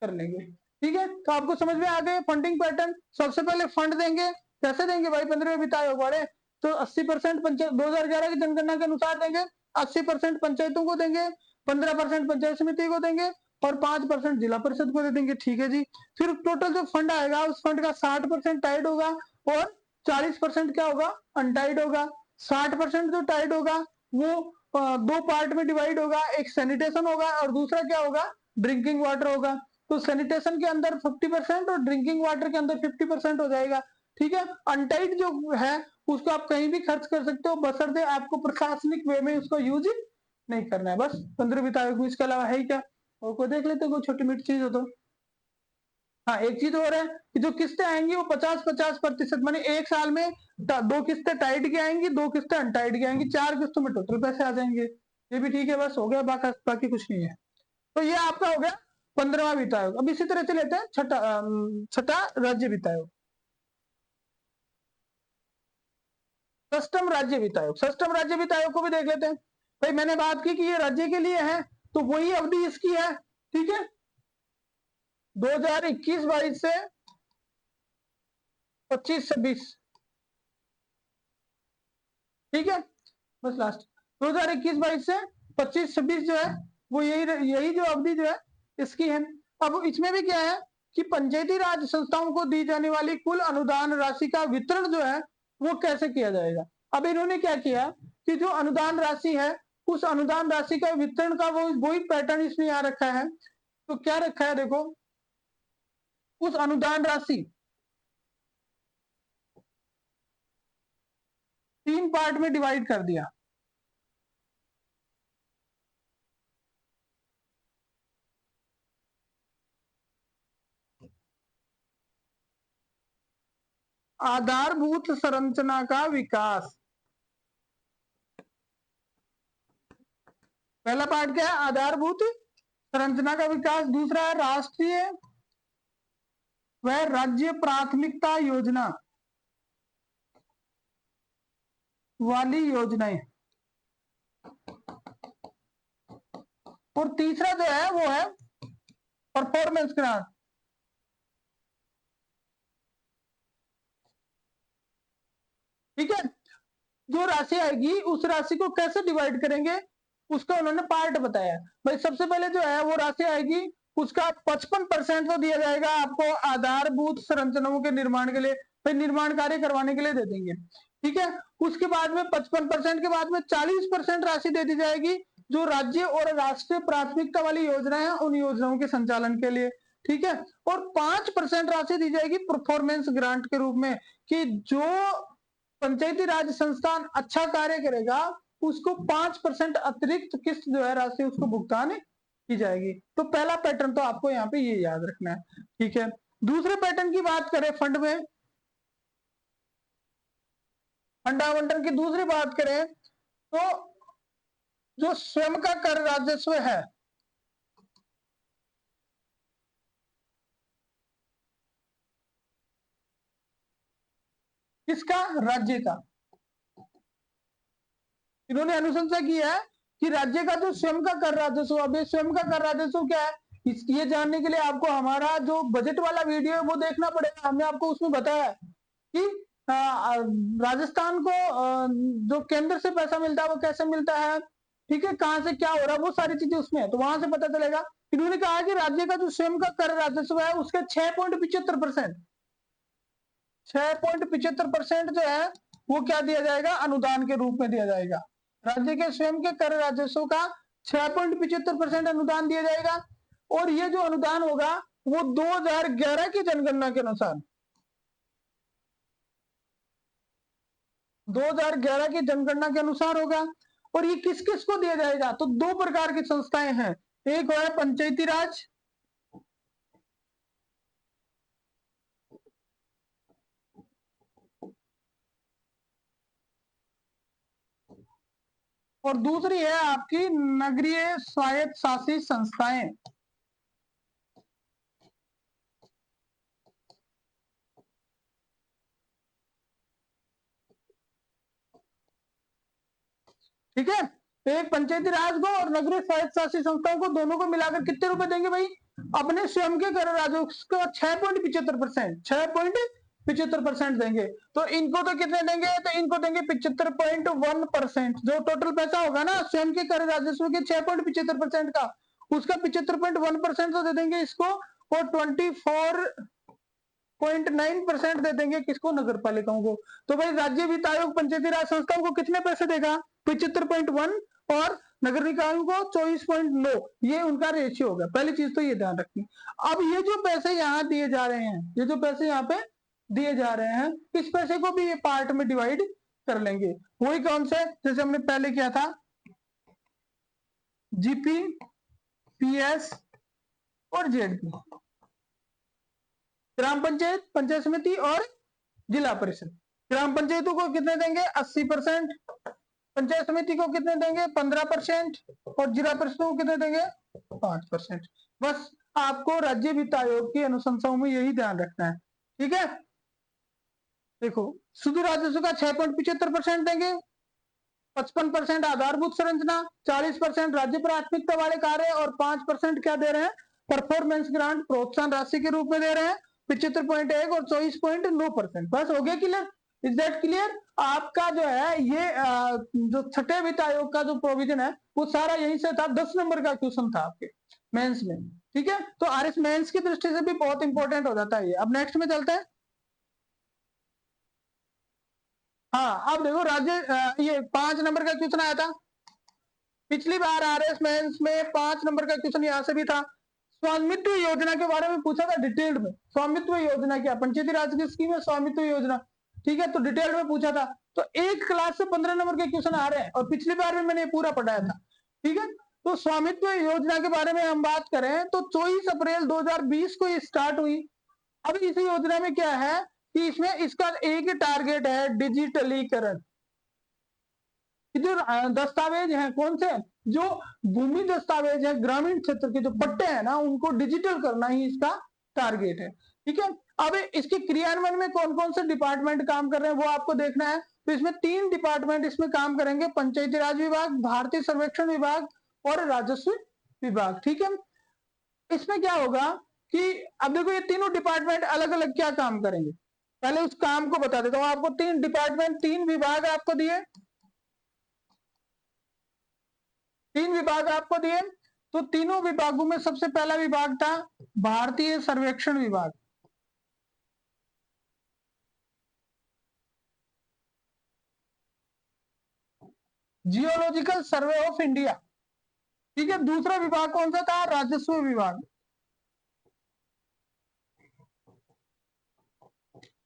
कर लेंगे। ठीक है, तो आपको समझ में आ गए फंडिंग पैटर्न। सबसे पहले फंड देंगे, कैसे देंगे भाई, 15वें वित्त आयोग वाले, तो 80% पंचायत 2011 की जनगणना के अनुसार देंगे, 80% पंचायतों को देंगे, 15% पंचायत समिति को देंगे, और 5% जिला परिषद को दे देंगे। ठीक है जी, फिर टोटल जो फंड आएगा उस फंड का 60% टाइड होगा, और 40% क्या होगा, अनटाइड होगा। 60% जो टाइड होगा वो 2 पार्ट में डिवाइड होगा, एक सैनिटेशन होगा और दूसरा क्या होगा, ड्रिंकिंग वाटर होगा। तो सैनिटेशन के अंदर 50% और ड्रिंकिंग वाटर के अंदर 50% हो जाएगा। ठीक है, अनटाइड जो है उसको आप कहीं भी खर्च कर सकते हो, बशर्ते आपको प्रशासनिक वे में उसको यूज नहीं करना है, बस 15 वित्त आयोग में इसके अलावा है ही क्या, और कोई देख लेते कोई छोटी मोटी चीज हो तो। हाँ, एक चीज और है कि जो किस्तें आएंगी वो 50-50% माने एक साल में 2 किस्तें टाइड की आएंगी, 2 किस्तें अनटाइड की आएंगी, 4 किस्तों में टोटल पैसे आ जाएंगे। ये भी ठीक है, बस हो गया, बाकी कुछ नहीं है। तो ये आपका हो गया 15वां वित्त आयोग। अब इसी तरह से लेते हैं छठा राज्य वित्त आयोग, षष्ठम राज्य वित्त आयोग। षष्ठम राज्य वित्त आयोग को भी देख लेते हैं। भाई मैंने बात की कि ये राज्य के लिए है, तो वही अवधि इसकी है, ठीक है, 2021-22 से 25-26, ठीक है, बस लास्ट 2021-22 से 25-26 जो है वो यही जो अवधि जो है इसकी है। अब इसमें भी क्या है कि पंचायती राज संस्थाओं को दी जाने वाली कुल अनुदान राशि का वितरण जो है वो कैसे किया जाएगा। अब इन्होंने क्या किया कि जो अनुदान राशि है उस अनुदान राशि का वितरण का वही पैटर्न इसमें यहाँ रखा है। तो क्या रखा है देखो, उस अनुदान राशि 3 पार्ट में डिवाइड कर दिया। आधारभूत संरचना का विकास, पहला पार्ट क्या है, आधारभूत संरचना का विकास। दूसरा है राष्ट्रीय व राज्य प्राथमिकता योजना वाली योजनाएं। और तीसरा जो है वो है परफॉर्मेंस ग्रांट। ठीक है, जो राशि आएगी उस राशि को कैसे डिवाइड करेंगे उसका उन्होंने पार्ट बताया। भाई सबसे पहले जो है वो राशि आएगी उसका 55% तो दिया जाएगा आपको आधारभूत संरचनाओं के निर्माण के लिए, भाई निर्माण कार्य करवाने के लिए दे देंगे। ठीक है, उसके बाद में 55% के बाद में 40% राशि दे दी जाएगी जो राज्य और राष्ट्रीय प्राथमिकता वाली योजना है उन योजनाओं के संचालन के लिए। ठीक है, और 5% राशि दी जाएगी परफॉर्मेंस ग्रांट के रूप में कि जो पंचायती राज संस्थान अच्छा कार्य करेगा उसको 5% अतिरिक्त किस्त जो है राशि उसको भुगतान की जाएगी। तो पहला पैटर्न तो आपको यहाँ पे ये याद रखना है। ठीक है, दूसरे पैटर्न की बात करें फंड में, फंड आवंटन की दूसरी बात करें तो जो स्वयं का कर राजस्व है किसका, राज्य का। इन्होंने अनुशंसा की है कि राज्य का जो स्वयं का कर राजस्व, अब ये स्वयं का कर राजस्व क्या है ये जानने के लिए आपको हमारा जो बजट वाला वीडियो है वो देखना पड़ेगा। हमने आपको उसमें बताया कि राजस्थान को जो केंद्र से पैसा मिलता है वो कैसे मिलता है, ठीक है, कहां से क्या हो रहा है, वो सारी चीजें उसमें है, तो वहां से पता चलेगा। इन्होंने कहा कि राज्य का जो स्वयं का कर राजस्व है उसके 6.75%, 6.75% जो है वो क्या दिया जाएगा, अनुदान के रूप में दिया जाएगा। राज्य के स्वयं के कर राजस्व का 6.75% अनुदान दिया जाएगा। और ये जो अनुदान होगा वो 2011 की जनगणना के अनुसार 2011 की जनगणना के अनुसार होगा। और ये किस किस को दिया जाएगा, तो 2 प्रकार की संस्थाएं हैं, एक है पंचायती राज और दूसरी है आपकी नगरीय स्वायत्त शासित संस्थाएं। ठीक है, तो एक पंचायती राज को और नगरीय स्वायत्त शासित संस्थाओं को दोनों को मिलाकर कितने रुपए देंगे भाई, अपने स्वयं के कर राजस्व का 6.75%, 6.75% देंगे। तो इनको तो कितने देंगे, तो इनको देंगे 75.1%। जो टोटल पैसा होगा ना स्वयं के कर राजस्व के 6.75% का, उसका 75.1% तो दे देंगे इसको, और 24.9% दे देंगे किसको, नगर पालिकाओं को। तो भाई राज्य वित्त आयोग पंचायती राज संस्थाओं को कितने पैसे देगा, 75.1, और नगर निकायों को 24.9। ये उनका रेशियो होगा, पहली चीज तो ये ध्यान रखनी। अब ये जो पैसे यहाँ दिए जा रहे हैं, ये जो पैसे यहाँ पे दिए जा रहे हैं, इस पैसे को भी ये पार्ट में डिवाइड कर लेंगे। वही कौन से, जैसे हमने पहले किया था जीपी, पीएस और जेडपी, ग्राम पंचायत, पंचायत समिति और जिला परिषद। ग्राम पंचायतों को कितने देंगे? 80%, पंचायत समिति को कितने देंगे? 15% और जिला परिषद को कितने देंगे? 5%। बस आपको राज्य वित्त आयोग की अनुशंसाओं में यही ध्यान रखना है, ठीक है। देखो, शुद्ध राजस्व का 6.75% देंगे, 55% आधारभूत संरचना, 40% राज्य प्राथमिकता वाले कार्य और 5% क्या दे रहे हैं? परफॉर्मेंस ग्रांट, प्रोत्साहन राशि के रूप में दे रहे हैं। 75.1 और 24.9%। बस हो गया क्लियर? Is that clear? आपका जो है ये जो छठे वित्त आयोग का जो प्रोविजन है वो सारा यहीं से था। 10 नंबर का क्वेश्चन था आपके मेंस में, ठीक है। तो आरएस मेंस की दृष्टि से भी बहुत इंपॉर्टेंट हो जाता है ये। अब नेक्स्ट में चलते हैं। हाँ, अब देखो राज्य ये 5 नंबर का क्वेश्चन आया था पिछली बार आरएस मेंस में। 5 नंबर का क्वेश्चन यहां से भी था। स्वामित्व योजना के बारे में पूछा था डिटेल्ड में। स्वामित्व योजना क्या? पंचायती राज की स्कीम है स्वामित्व योजना, ठीक है। तो डिटेल में पूछा था। तो एक क्लास से 15 नंबर के क्वेश्चन आ रहे हैं और पिछली बार में मैंने पूरा पढ़ाया था, ठीक है। तो स्वामित्व योजना के बारे में हम बात करें तो 24 अप्रैल 2020 को ये स्टार्ट हुई। अब इस योजना में क्या है कि इसमें इसका एक ही टारगेट है, डिजिटलीकरण। जो दस्तावेज हैं कौन से? जो भूमि दस्तावेज है, ग्रामीण क्षेत्र के जो पट्टे हैं ना, उनको डिजिटल करना ही इसका टारगेट है, ठीक है। अब इसके क्रियान्वयन में कौन कौन से डिपार्टमेंट काम कर रहे हैं वो आपको देखना है। तो इसमें 3 डिपार्टमेंट इसमें काम करेंगे, पंचायती राज विभाग, भारतीय सर्वेक्षण विभाग और राजस्व विभाग, ठीक है। इसमें क्या होगा कि अब देखो ये तीनों डिपार्टमेंट अलग अलग क्या काम करेंगे, पहले उस काम को बता देता हूं आपको। 3 डिपार्टमेंट, 3 विभाग आपको दिए, 3 विभाग आपको दिए। तो तीनों विभागों में सबसे पहला विभाग था भारतीय सर्वेक्षण विभाग, जियोलॉजिकल सर्वे ऑफ इंडिया, ठीक है। दूसरा विभाग कौन सा था? राजस्व विभाग।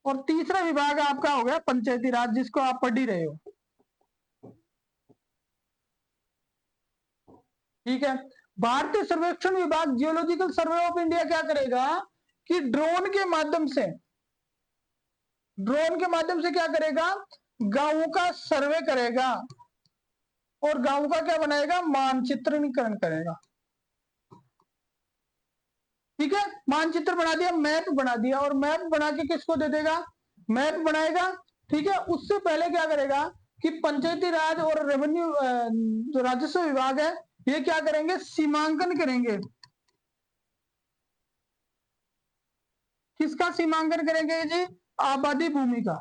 और तीसरा विभाग आपका हो गया पंचायती राज, जिसको आप पढ़ ही रहे हो, ठीक है। भारतीय सर्वेक्षण विभाग, जियोलॉजिकल सर्वे ऑफ इंडिया क्या करेगा कि ड्रोन के माध्यम से, ड्रोन के माध्यम से क्या करेगा? गांवों का सर्वे करेगा और गांव का क्या बनाएगा? मानचित्रणीकरण करेगा, ठीक है। मानचित्र बना दिया, मैप बना दिया, और मैप बना के किसको दे देगा? मैप बनाएगा, ठीक है। उससे पहले क्या करेगा कि पंचायती राज और रेवेन्यू जो राजस्व विभाग है ये क्या करेंगे? सीमांकन करेंगे। किसका सीमांकन करेंगे जी? आबादी भूमि का।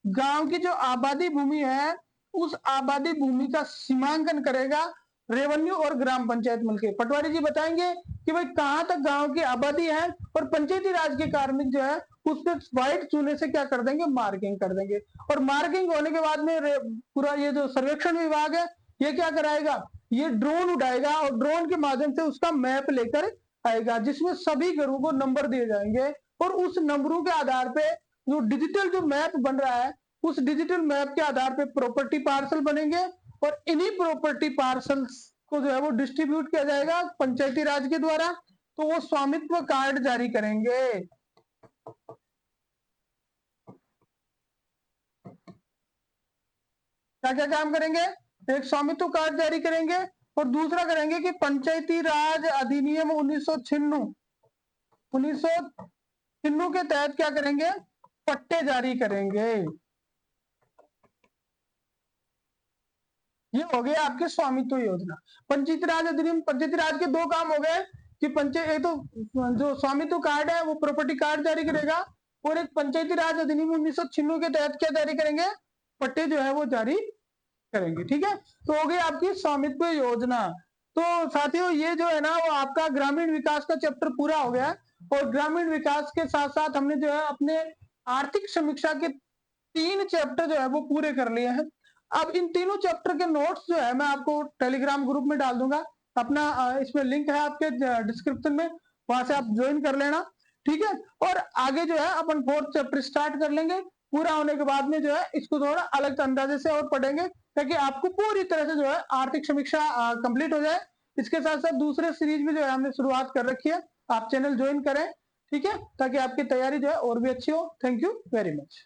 गांव की जो आबादी भूमि है उस आबादी भूमि का सीमांकन करेगा रेवेन्यू और ग्राम पंचायत मिलकर। पटवारी जी बताएंगे कि भाई कहां तक गांव की आबादी है, और पंचायती राज के कार्मिक जो है उस पर व्हाइट चूने से क्या कर देंगे? मार्किंग कर देंगे। और मार्किंग होने के बाद में पूरा ये जो सर्वेक्षण विभाग है ये क्या कराएगा? ये ड्रोन उड़ाएगा और ड्रोन के माध्यम से उसका मैप लेकर आएगा, जिसमें सभी घरों को नंबर दिए जाएंगे। और उस नंबरों के आधार पे जो डिजिटल जो मैप बन रहा है उस डिजिटल मैप के आधार पे प्रॉपर्टी पार्सल बनेंगे, और इन्हीं प्रॉपर्टी पार्सल्स को जो है वो डिस्ट्रीब्यूट किया जाएगा पंचायती राज के द्वारा। तो वो स्वामित्व कार्ड जारी करेंगे। क्या क्या काम करेंगे? एक स्वामित्व कार्ड जारी करेंगे और दूसरा करेंगे कि पंचायती राज अधिनियम 1996 के तहत क्या करेंगे? पट्टे जारी करेंगे। ये हो गया आपके स्वामित्व योजना। पंचायती राज अधिनियम, पंचायती राज के 2 काम हो गए कि पंचायत तो जो स्वामित्व कार्ड है वो प्रॉपर्टी कार्ड जारी करेगा, और एक पंचायती राज अधिनियम 1996 के तहत क्या जारी करेंगे? पट्टे जो है वो जारी करेंगे, ठीक है। तो हो गई आपकी स्वामित्व योजना। तो साथियों ये जो है ना वो आपका ग्रामीण विकास का चैप्टर पूरा हो गया, और ग्रामीण विकास के साथ साथ हमने जो है अपने आर्थिक समीक्षा के 3 चैप्टर जो है वो पूरे कर लिए हैं। अब इन तीनों चैप्टर के नोट्स जो है मैं आपको टेलीग्राम ग्रुप में डाल दूंगा, अपना इसमें लिंक है आपके डिस्क्रिप्शन में, वहां से आप ज्वाइन कर लेना, ठीक है। और आगे जो है अपन 4th चैप्टर स्टार्ट कर लेंगे। पूरा होने के बाद में जो है इसको थोड़ा अलग अंदाजे से और पढ़ेंगे, ताकि आपको पूरी तरह से जो है आर्थिक समीक्षा कंप्लीट हो जाए। इसके साथ साथ दूसरे सीरीज भी जो है हमने शुरुआत कर रखी है, आप चैनल ज्वाइन करें, ठीक है, ताकि आपकी तैयारी जो है और भी अच्छी हो। Thank you very much.